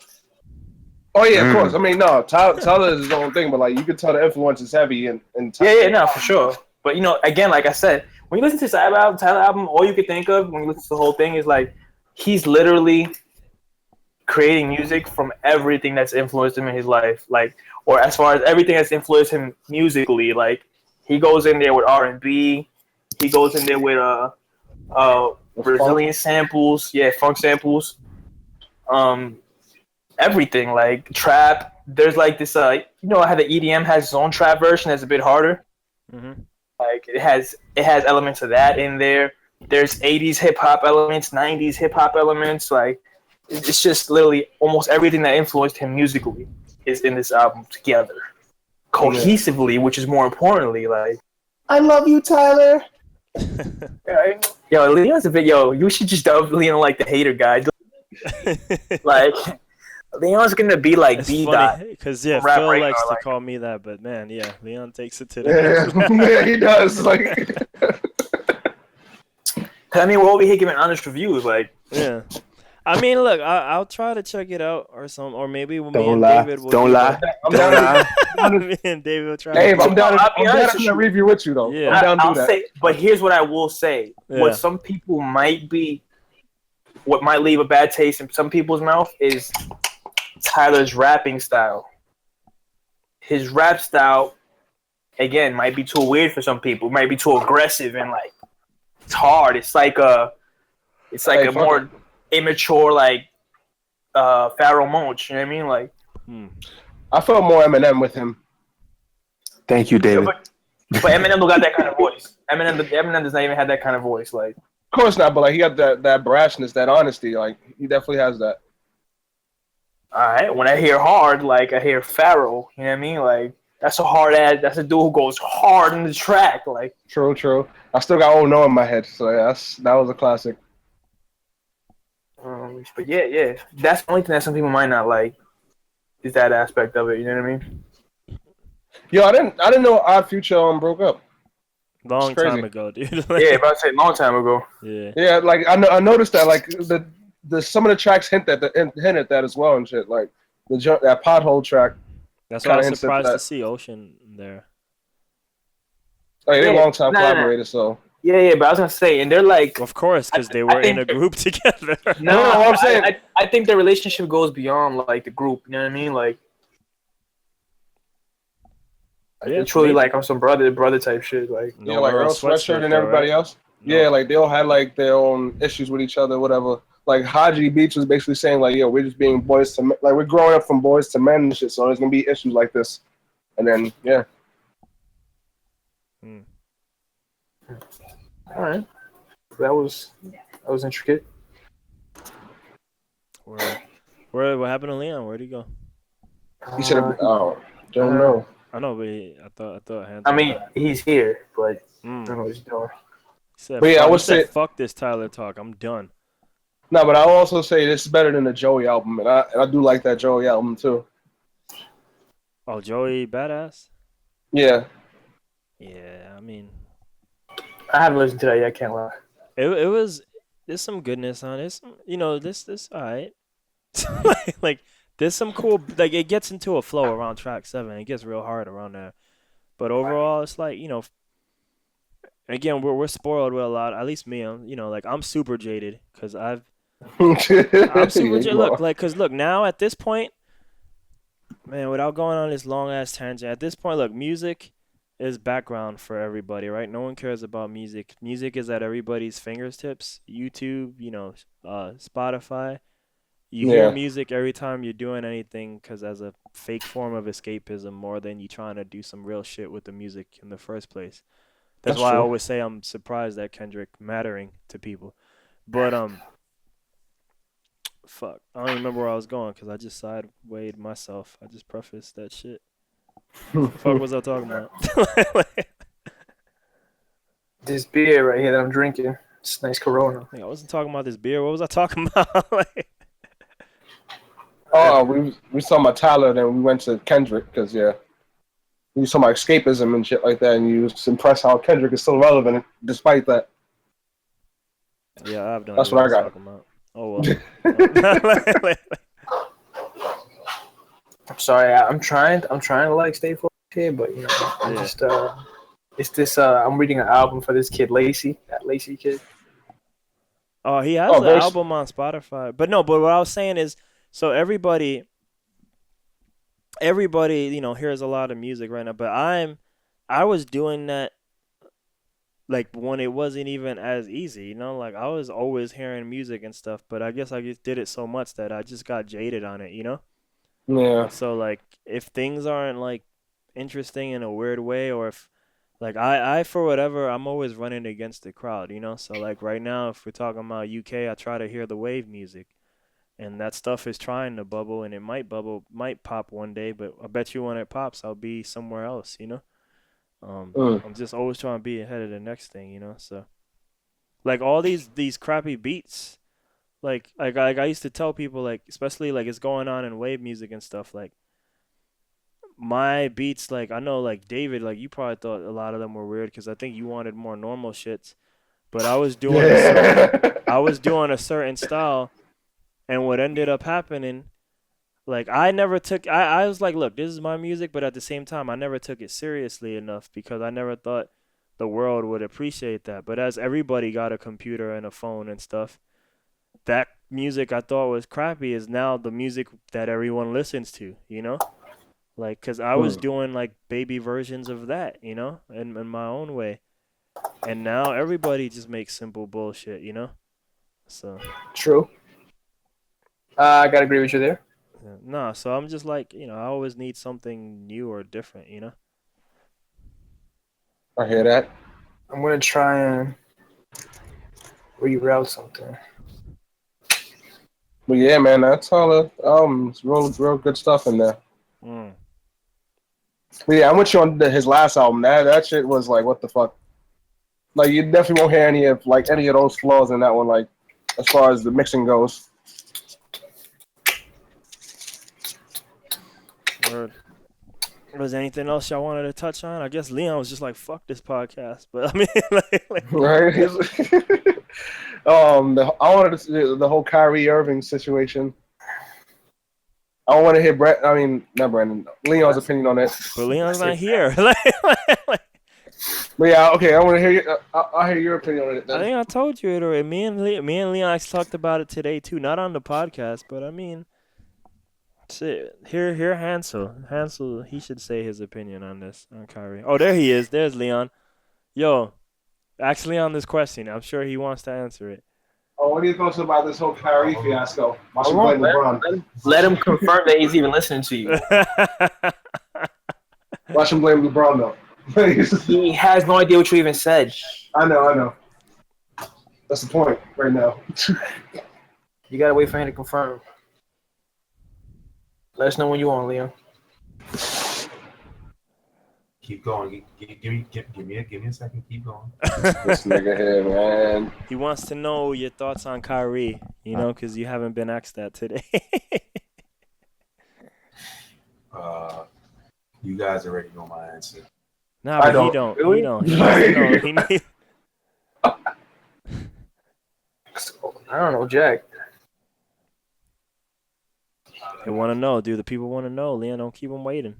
Oh yeah, of course. I mean, no, Tyler is his own thing, but like you could tell the influence is heavy and no, for sure. But you know, again, like I said, when you listen to this Tyler album, all you could think of when you listen to the whole thing is like he's literally creating music from everything that's influenced him in his life, like, or as far as everything that's influenced him musically. Like, he goes in there with R&B, he goes in there with Brazilian samples, funk samples, everything, like trap. There's like this, you know how the EDM has its own trap version that's a bit harder. Mm-hmm. Like it has elements of that in there. There's 80s hip hop elements, 90s hip hop elements. Like, it's just literally almost everything that influenced him musically is in this album together, cohesively, which is more importantly, like, I love you, Tyler. Yo, Leon's a bit. Yo, you should just dub Leon like the hater guy. Like, Leon's gonna be like it's B. Because Phil likes to call me that, but man, Leon takes it to the next level. Yeah, he does. Like, I mean, we're over here giving honest reviews, like. Yeah. I mean, look, I'll try to check it out or maybe me and David will. Don't lie. Me and David will try. Hey, I'm down to review with you though. Yeah. I'm down to that. Say, but here's what I will say: what some people what might leave a bad taste in some people's mouth is Tyler's rapping style. His rap style, again, might be too weird for some people. It might be too aggressive and like it's hard. It's like a more immature, like Pharoah Monch. You know what I mean? Like, I felt more Eminem with him. Thank you, David. But Eminem don't got that kind of voice. Eminem does not even have that kind of voice. Like, of course not, but like he got that brashness, that honesty. Like, he definitely has that. All right, when I hear hard, like I hear Pharoah. You know what I mean? Like, that's a hard ass. That's a dude who goes hard in the track. Like, true. I still got "Oh No" in my head, so that was a classic. But yeah, that's the only thing that some people might not like is that aspect of it. You know what I mean? Yo, I didn't know Odd Future broke up. Long time ago, dude. Yeah, about to say long time ago. Yeah, like I noticed that like the some of the tracks hint at that as well and shit. Like that pothole track. That's why I was surprised to see Ocean there. Oh, they're long time collaborators, so. Yeah, but I was gonna say, and they're like, of course, because they were in a group together. No, I'm saying, I think their relationship goes beyond like the group. You know what I mean? Like, it's truly like on some brother type shit. Like, like Earl Sweatshirt and everybody else. No. Yeah, like they all had like their own issues with each other, whatever. Like Haji Beach was basically saying like, yo, we're just being boys to men. Like we're growing up from boys to men and shit, so there's gonna be issues like this. And then All right, that was intricate. What happened to Leon? Where'd he go? He should have. Don't know. I know, but I thought. I mean, he's here, but I don't know what he's doing. I would say, fuck this Tyler talk. I'm done. No, but I'll also say this is better than the Joey album, and I do like that Joey album too. Oh, Joey Badass? Yeah. Yeah, I mean, I haven't listened to that yet. I can't lie. It was. There's some goodness on it. This all right. like there's some cool. Like it gets into a flow around track 7. It gets real hard around there. But overall, it's like again we're spoiled with a lot. At least me. I'm super jaded because I'm super jaded. Look now at this point, man. Without going on this long ass tangent, at this point, look, music is background for everybody, right? No one cares about music. Music is at everybody's fingertips. YouTube, Spotify. You hear music every time you're doing anything because as a fake form of escapism more than you trying to do some real shit with the music in the first place. That's why I always say I'm surprised at Kendrick mattering to people. But fuck, I don't even remember where I was going because I just sidewayed myself. I just prefaced that shit. What the fuck was I talking about? This beer right here that I'm drinking. It's nice Corona. I wasn't talking about this beer. What was I talking about? Oh, we saw my Tyler, then we went to Kendrick because we saw my escapism and shit like that, and you was impressed how Kendrick is still relevant despite that. Yeah, I've done. That's what I got. Talking about. Oh well. I'm sorry. I'm trying to like stay focused here, but you know, I'm just it's this. I'm reading an album for this kid Lacey. That Lacey kid. Oh, he has an album on Spotify. But what I was saying is, so everybody, you know, hears a lot of music right now. But I was doing that, like, when it wasn't even as easy, you know? Like, I was always hearing music and stuff. But I guess I just did it so much that I just got jaded on it, you know? Yeah. So, like, if things aren't, like, interesting in a weird way, or if, like, I for whatever, I'm always running against the crowd, you know? So, like, right now, if we're talking about UK, I try to hear the wave music. And that stuff is trying to bubble, and it might pop one day, but I bet you when it pops, I'll be somewhere else, you know? I'm just always trying to be ahead of the next thing, you know? So, like, all these crappy beats, like I used to tell people, like, especially, like, it's going on in wave music and stuff, like, my beats, like, I know, like, David, like, you probably thought a lot of them were weird because I think you wanted more normal shits. But I was doing a certain style, and what ended up happening, like, I was like, look, this is my music, but at the same time, I never took it seriously enough because I never thought the world would appreciate that. But as everybody got a computer and a phone and stuff, that music I thought was crappy is now the music that everyone listens to, you know? Like, because I was doing, like, baby versions of that, you know, in my own way. And now everybody just makes simple bullshit, you know? So. True. I gotta agree with you there. Yeah. No, so I'm just like, you know, I always need something new or different, you know? I hear that. I'm gonna try and reroute something. But yeah, man, that's all the albums. Real good stuff in there. But yeah, I went you on his last album. That shit was like, what the fuck? Like, you definitely won't hear any of those flaws in that one, like, as far as the mixing goes. Word. Was there anything else y'all wanted to touch on? I guess Leon was just like, fuck this podcast. But I mean, right? I wanted to see the whole Kyrie Irving situation. I want to hear Leon's opinion on it. But Leon's not here. But yeah, okay, I want to hear I'll hear your opinion on it then. I think I told you it already. Me and Leon actually talked about it today too, not on the podcast, but I mean, shit. Here, Hansel. Hansel, he should say his opinion on this, on Kyrie. Oh, there he is. There's Leon. Yo, ask Leon this question. I'm sure he wants to answer it. Oh, what are your thoughts about this whole Kyrie fiasco? Let him confirm that he's even listening to you. Watch him blame LeBron, though. He has no idea what you even said. I know. That's the point right now. You gotta wait for him to confirm. Let us know when you want, Leon. Keep going. Give me a second. Keep going. This nigga here, man. He wants to know your thoughts on Kyrie, you know, because you haven't been asked that today. You guys already know my answer. Nah, but don't. he don't. Really? He don't. He wants to know. I don't know, Jack. They want to know, dude. The people want to know. Leon, don't keep them waiting.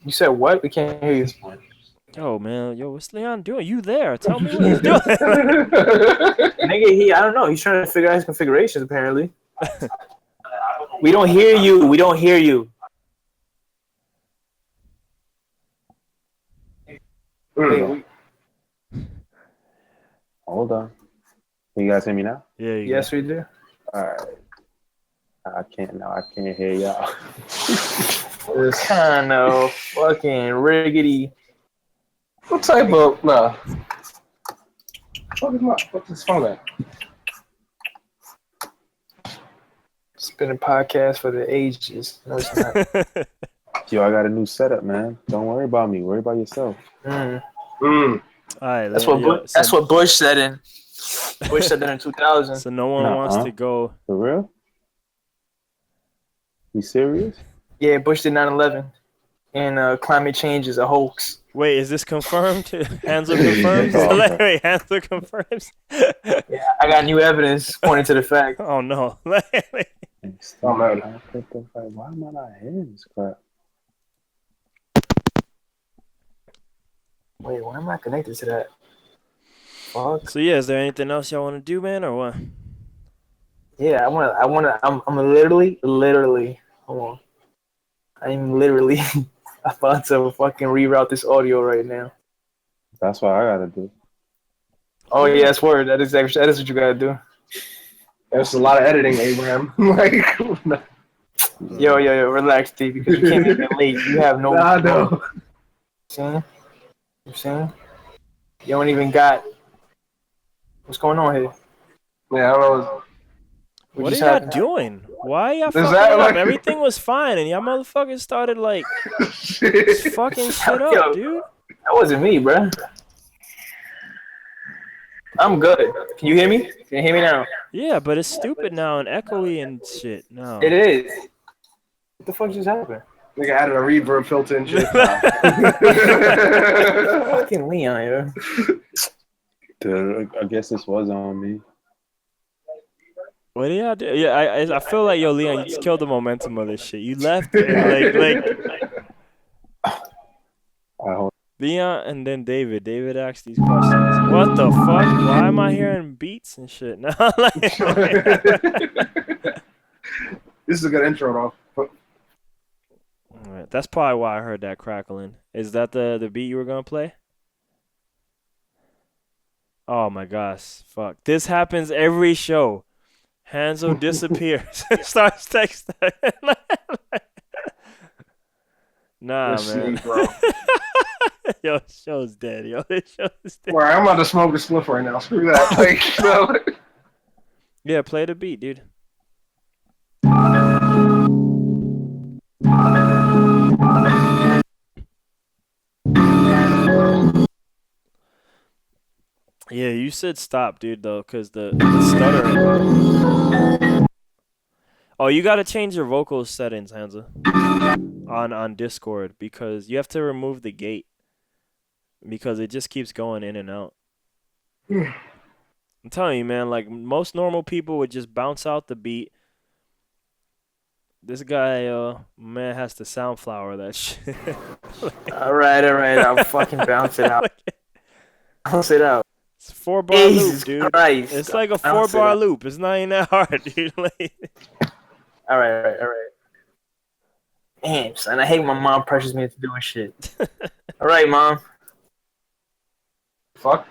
You said what? We can't hear you. Yo, man. Yo, what's Leon doing? You there? Tell me what he's doing. Nigga, I don't know. He's trying to figure out his configurations, apparently. We don't hear you. We don't hear you. Hold on. Can you guys hear me now? Yeah. Yes, we do. All right. I can't hear y'all. This kind of fucking riggedy. What type of nah? What's this phone at? It's been a podcast for the ages. No, it's not. Yo, I got a new setup, man. Don't worry about me. Worry about yourself. Mm. Mm. All right, That's what Bush said in. Bush said that in 2000. So no one wants to go. For real? You serious? Yeah, Bush did 9/11, and climate change is a hoax. Wait, is this confirmed? Hansel confirms? Wait, Hansel confirms? Yeah, I got new evidence pointing to the fact. Oh, no. Oh, man. Why am I not hearing this crap? Wait, why am I connected to that? Fuck. So, yeah, is there anything else y'all want to do, man, or what? Yeah, I'm literally, hold on. I'm literally about to fucking reroute this audio right now. That's what I gotta do. Oh, yeah, that's word. That is what you gotta do. There's a lot of editing, Abraham. Like, Yo, relax, D, because you can't make it late. You have no. nah, no. You saying? You don't even got. What's going on here? Yeah, I don't know. What are y'all doing? Why y'all fucking that up? like- Everything was fine, and y'all motherfuckers started, like, fucking shit Yo. up, dude. That wasn't me, bruh. I'm good. Can you hear me? Can you hear me now? Yeah, but it's stupid now and echoey and shit. No. It is. What the fuck just happened? Nigga added a reverb filter and shit. Fucking Leon, yo. Dude, I guess this was on me. What do y'all do? Yeah, I feel like, yo, Leon, you just killed the momentum of this shit. You left and, like I hope. Leon and then David. David asked these questions. What the fuck? Why am I hearing beats and shit? No, This is a good intro, though. Alright, that's probably why I heard that crackling. Is that the beat you were gonna play? Oh my gosh, fuck! This happens every show. Hansel disappears, starts texting. Nah, Let's man. see, bro. Yo, this show's dead. Yo, this show's dead. Well, I'm about to smoke a spliff right now. Screw that. Like, you know, Yeah, play the beat, dude. Yeah, you said stop, dude, though, because the stuttering. Oh, you got to change your vocal settings, Hansa, on Discord, because you have to remove the gate, because it just keeps going in and out. I'm telling you, man, like, most normal people would just bounce out the beat. This guy, man, has to soundflower that shit. All right. I'll fucking bounce it out. Bounce it out. It's a 4-bar Jesus loop, dude. Christ. It's like a Bounce it 4-bar out. loop. It's not even that hard, dude. All right. Damn, son, I hate when my mom pressures me into doing shit. All right, mom. fuck.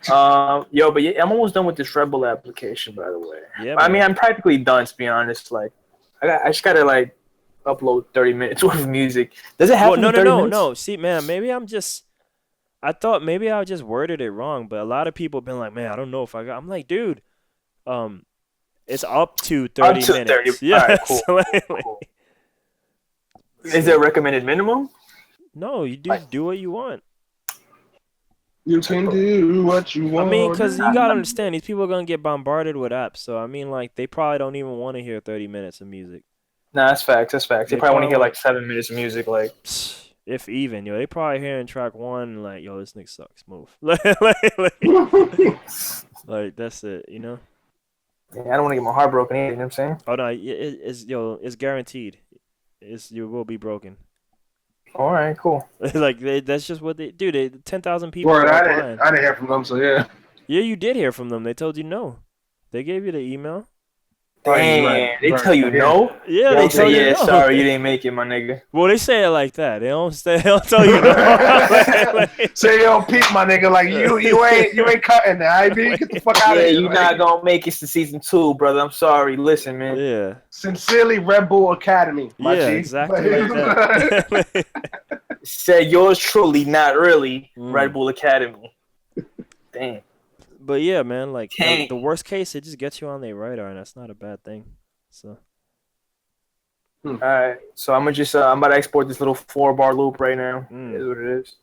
But yeah, I'm almost done with this Rebel application, by the way. Yeah, I mean, man. I'm practically done, to be honest. Like, I just gotta like upload 30 minutes worth of music. Does it have Well, to be 30 minutes? no. See, man, maybe I thought maybe I just worded it wrong, but a lot of people have been like, man, I don't know if I got. I'm like, dude, it's up to 30 Up to minutes. 30. Yeah. All right, cool. So, Cool. Is there a recommended minimum? no, you do what you want. You can do what you want. I mean, because you gotta understand, these people are gonna get bombarded with apps. So I mean, like, they probably don't even want to hear 30 minutes of music. Nah, that's facts. They They probably want to hear probably- like 7 minutes of music. Like, If even, yo, they probably hearing track 1 like, yo, this nigga sucks. Move. Like, that's it, you know. yeah, I don't want to get my heart broken either. You know what I'm saying? Oh no, it's guaranteed. You will be broken. All right, cool. Like that's just what they do. 10,000 people Word, are I applying. didn't hear from them, so yeah. Yeah, you did hear from them. They told you no. They gave you the email. Damn, they tell you no. Yeah, They they tell say, you yeah, no. sorry, you didn't make it, my nigga. Well, they say it like that. They don't tell you no. Say yo, Pete, my nigga, like you ain't cutting that. IB, get the fuck out of Yeah, here. you not gonna make it to season 2, brother. I'm sorry. Listen, man. Yeah. Sincerely, Red Bull Academy. My Yeah, G. exactly like that. Said yours truly, not really. Mm. Red Bull Academy. Damn. But yeah, man, like Dang. the worst case, it just gets you on their radar, and that's not a bad thing. So. All right, so I'm about to export this little 4-bar loop right now. Mm. Is what it is.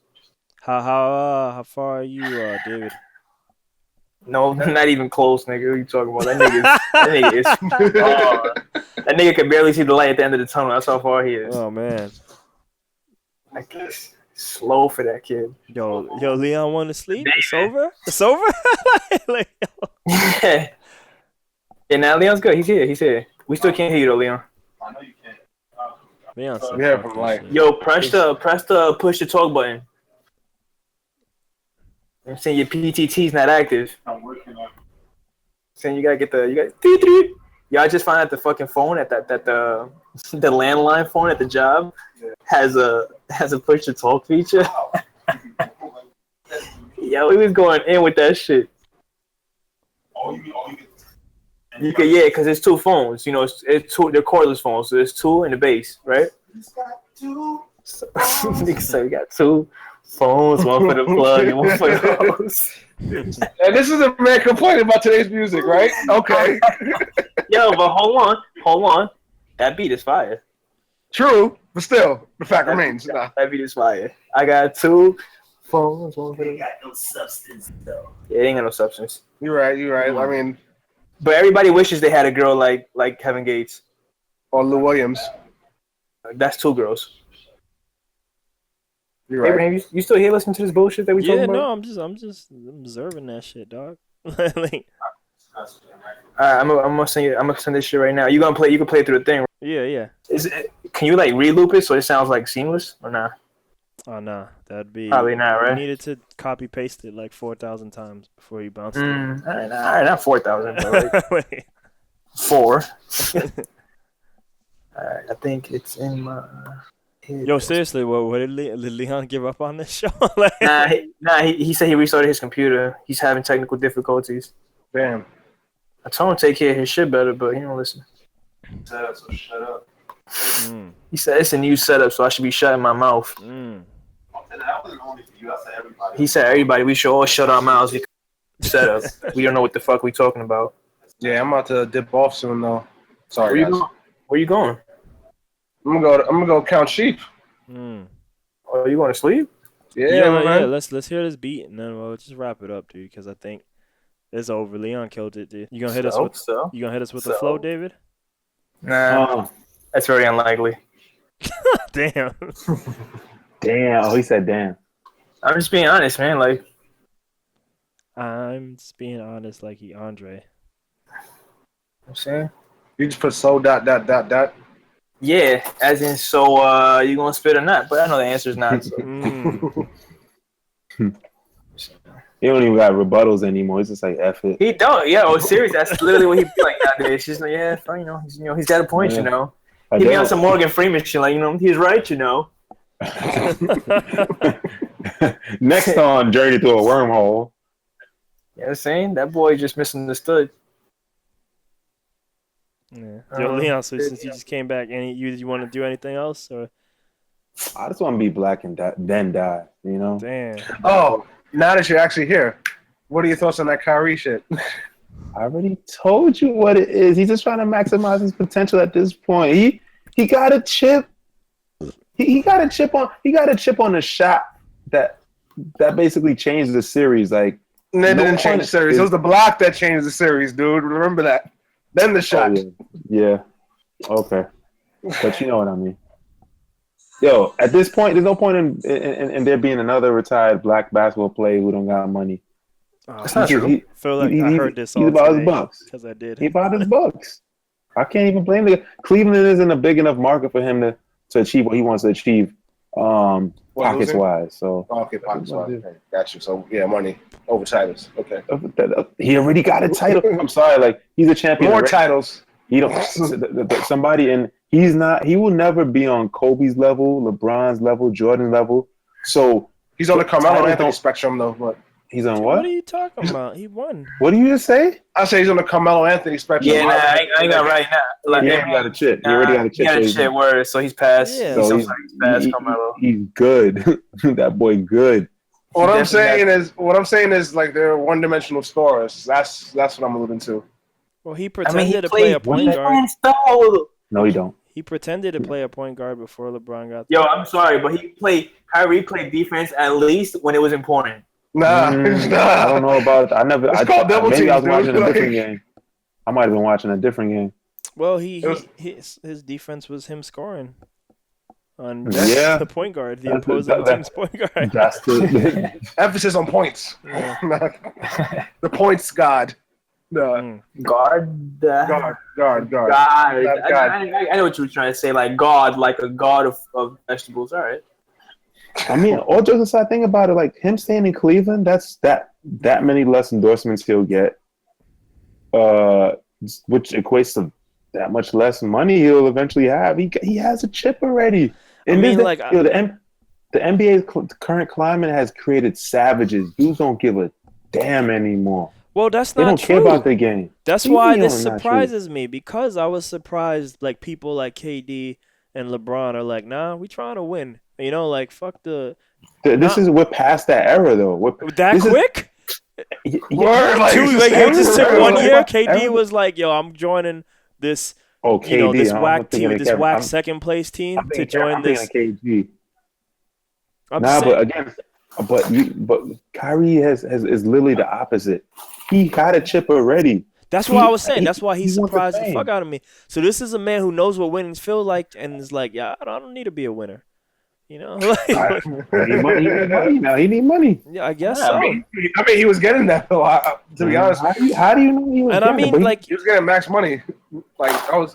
How far are you, David? No, not even close, nigga. What are you talking about? That nigga can barely see the light at the end of the tunnel. That's how far he is. Oh man. I guess slow for that kid. Yo, Leon want to sleep? It's over. It's over. Like, Yeah. Yeah, now Leon's good. He's here. We still can't hear you though, Leon. I know you can't. Leon said Yeah, fuck from that like- shit. Yo, press the push to talk button. I'm saying your PTT's not active. I'm working on it. Saying you got. Yeah, I just found out the fucking phone at the landline phone at the job has a push to talk feature. Yo, we was going in with that shit. You could, yeah, because it's 2 phones. You know, it's 2. They're cordless phones, so there's 2 in the base, right? Nigga said we got 2 phones, 1 for the plug and 1 for the hose. And this is a man complaining about today's music, right? Okay. Yo, but hold on. That beat is fire. True, but still, the fact remains. Nah. That beat is fire. I got 2 phones, 1 for the. Got no substance though. Yeah, it ain't got no substance. You're right. I mean, But everybody wishes they had a girl like Kevin Gates. or Lou Williams. That's 2 girls. You're right. Abraham, you still here listening to this bullshit that we talking Yeah, about? no, I'm just observing that shit, dog. Like, I'm gonna send this shit right now. You can play it through the thing. yeah. Can you like re-loop it so it sounds like seamless or not? Oh nah, that'd be Probably not, right? You needed to copy paste it like 4,000 times before you bounce it. All right, not 4,000, but like 4. All right, I think it's in my. Yo, seriously, what did Leon give up on this show? Like, He said he restarted his computer. He's having technical difficulties. Damn. I told him to take care of his shit better, but he don't listen. So shut up. He said it's a new setup, so I should be shutting my mouth. That wasn't only for you. I said everybody. He said everybody, we should all shut our mouths because setup. We don't know what the fuck we talking about. Yeah, I'm about to dip off soon though. Sorry, guys. Where you going? I'm gonna go count sheep. Oh, you going to sleep? Yeah, man. Let's hear this beat and then we'll just wrap it up, dude. Because I think it's over. Leon killed it, dude. You gonna hit us with the flow, David? Nah, that's very unlikely. Damn. Damn. Oh, he said damn. I'm just being honest, man. Like, I'm just being honest, like he Andre. I'm saying. You just put so ... Yeah, as in, so you gonna spit or not? But I know the answer is not. So. He don't even got rebuttals anymore. He's just like F it. He don't. Yeah, oh, serious. That's literally what he be like nowadays. She's like, yeah, fine, he's got a point, Yeah. you know. He be on some Morgan Freeman shit, like, he's right, you know. Next on Journey Through a Wormhole. You know what I'm saying? That boy just misunderstood. Yeah. Yo, Leon, so since you just came back, you want to do anything else? Or? I just want to be black and then die, you know? Damn. Oh, now that you're actually here, what are your thoughts on that Kyrie shit? I already told you what it is. He's just trying to maximize his potential at this point. He got a chip. He got a chip on the shot that basically changed the series. Like, And they didn't change the series. It was the block that changed the series, dude. Remember that. Then the shot. Oh, yeah. Okay. But you know what I mean. Yo, at this point, there's no point in there being another retired black basketball player who don't got money. That's not true. I feel like I heard this all He's about his today bucks. because I did. He about his bucks. I can't even blame the Cleveland isn't a big enough market for him to achieve what he wants to achieve, pockets wise. So Okay, pockets wise. Okay, got you. So yeah, money over titles. Okay. he already got a title. I'm sorry, like he's a champion. More titles. He don't somebody in. He's not. He will never be on Kobe's level, LeBron's level, Jordan's level. So he's on the Carmelo Anthony spectrum though. But he's on What what? are you talking about? He won. What do you just say? I say he's on the Carmelo Anthony spectrum. Yeah, nah, I ain't got right now. Like, He already got a chip. He already got a chip. He got a chip. Word. So he's passed. Yeah. So He's passed Carmelo. he's good. That boy good. What I'm saying is like they're one-dimensional scorers. That's what I'm alluding to. Well, he pretended to play a point guard. No, he don't. He pretended to play a point guard before LeBron got Yo, I'm sorry, but Kyrie played defense at least when it was important. Nah, I don't know about it. It's called double maybe teams, I was watching dude. a different game. I might have been watching a different game. Well, his defense was him scoring on Yeah. the point guard, the opposing team's point guard. That's the Emphasis on points. Yeah. The points god. No. Guard. Guard. God. I know what you were trying to say. Like God, like a god of vegetables. All right. I mean, all jokes aside, think about it. Like him staying in Cleveland, that's that many less endorsements he'll get, which equates to that much less money he'll eventually have. He has a chip already. And the NBA's current climate has created savages. Dudes don't give a damn anymore. Well, that's They not don't true. care about the game. That's why this surprises me, because I was surprised. Like people like KD and LeBron are like, nah, we trying to win. You know, like fuck the. We're past that era though. That quick? It just took 1 year. KD was like, yo, I'm joining this. Oh, KD, you know, this I'm whack thinking team, of this Kevin. whack second place team to join I'm this. KG. I'm Nah, saying, but again, but Kyrie is literally the opposite. He got a chip already. that's what I was saying. That's why he wants the surprised the fame. fuck out of me. So this is a man who knows what winnings feel like and is like, yeah, I don't need to be a winner. You know, He need money now. He need money. yeah, I guess so. I mean, he was getting that though. To be honest, How do you know he was? And I mean, like, he was getting max money. Like I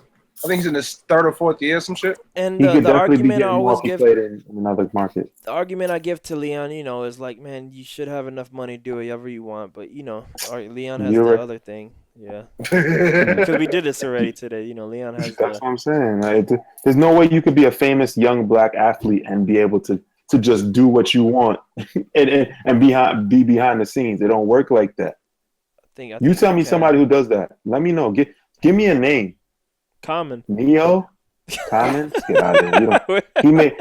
think he's in his third or fourth year, some shit. and he could the definitely be argument I getting more always if he give, played in another market. the argument I give to Leon, you know, is like, man, you should have enough money to do whatever you want, but you know, Leon has the other thing, yeah, because we did this already today. You know, Leon has. That's what I'm saying. Like, there's no way you could be a famous young black athlete and be able to just do what you want and be behind the scenes. It don't work like that. I think You tell me somebody who does that. Let me know. Give me a name. Common. Neo? Common? Get out of here.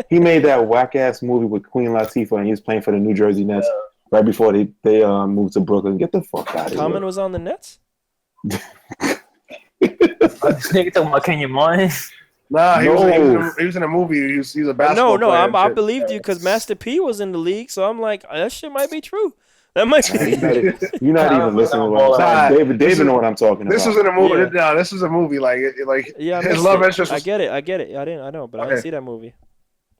He made that whack ass movie with Queen Latifah and he was playing for the New Jersey Nets right before they moved to Brooklyn. Get the fuck out of here. Common was on the Nets? This nigga talking about Kenya Martin. Nah, he No. was in a movie. He was a basketball No, player. I believed you because Master P was in the league, so I'm like, that shit might be true. That might be. You're not even listening to what I'm saying. David know what I'm talking about. This was in a movie. Yeah. No, this was a movie. Like Yeah, I his missed love it. interest. I Was, get it. I know, but I didn't see that movie.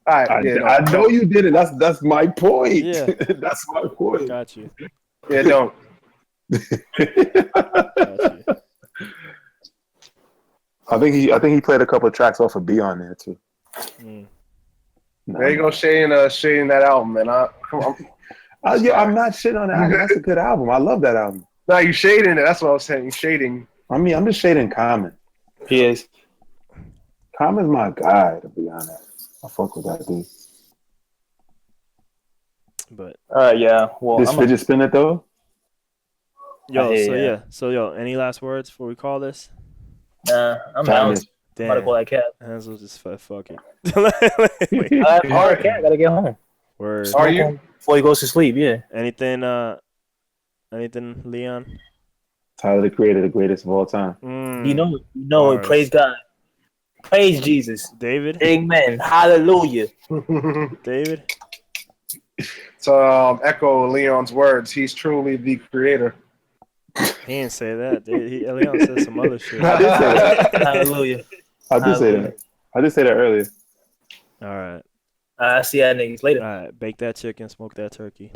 all right, I know you did it. That's my point. Yeah. That's my point. Got you. Yeah, don't. Got you. I think he played a couple of tracks off of B on there too. Mm. There you go, shading that album, man. I'm not shitting on that album. That's a good album. I love that album. No, you shading it. That's what I was saying. You shading. I mean, I'm just shading Common. He is. Common's my guy, to be honest. I fuck with that dude. But Yeah. Well, This fidget spinner though. yo, any last words before we call this? I'm Time out. is- I'm about to call that cat. Hansel just fuck it. I have a hard cat. Gotta get home. Word. Are you? Before he goes to sleep? Yeah. Anything, Leon? Tyler the Creator, the greatest of all time. Mm. You know. Bars. Praise God. Praise Jesus. David? Amen. Hallelujah. David? To echo Leon's words, he's truly the creator. He didn't say that. Leon said some other shit. I did say that. Hallelujah. I did say that. I did say that earlier. All right. I see y'all niggas later. All right. Bake that chicken, smoke that turkey.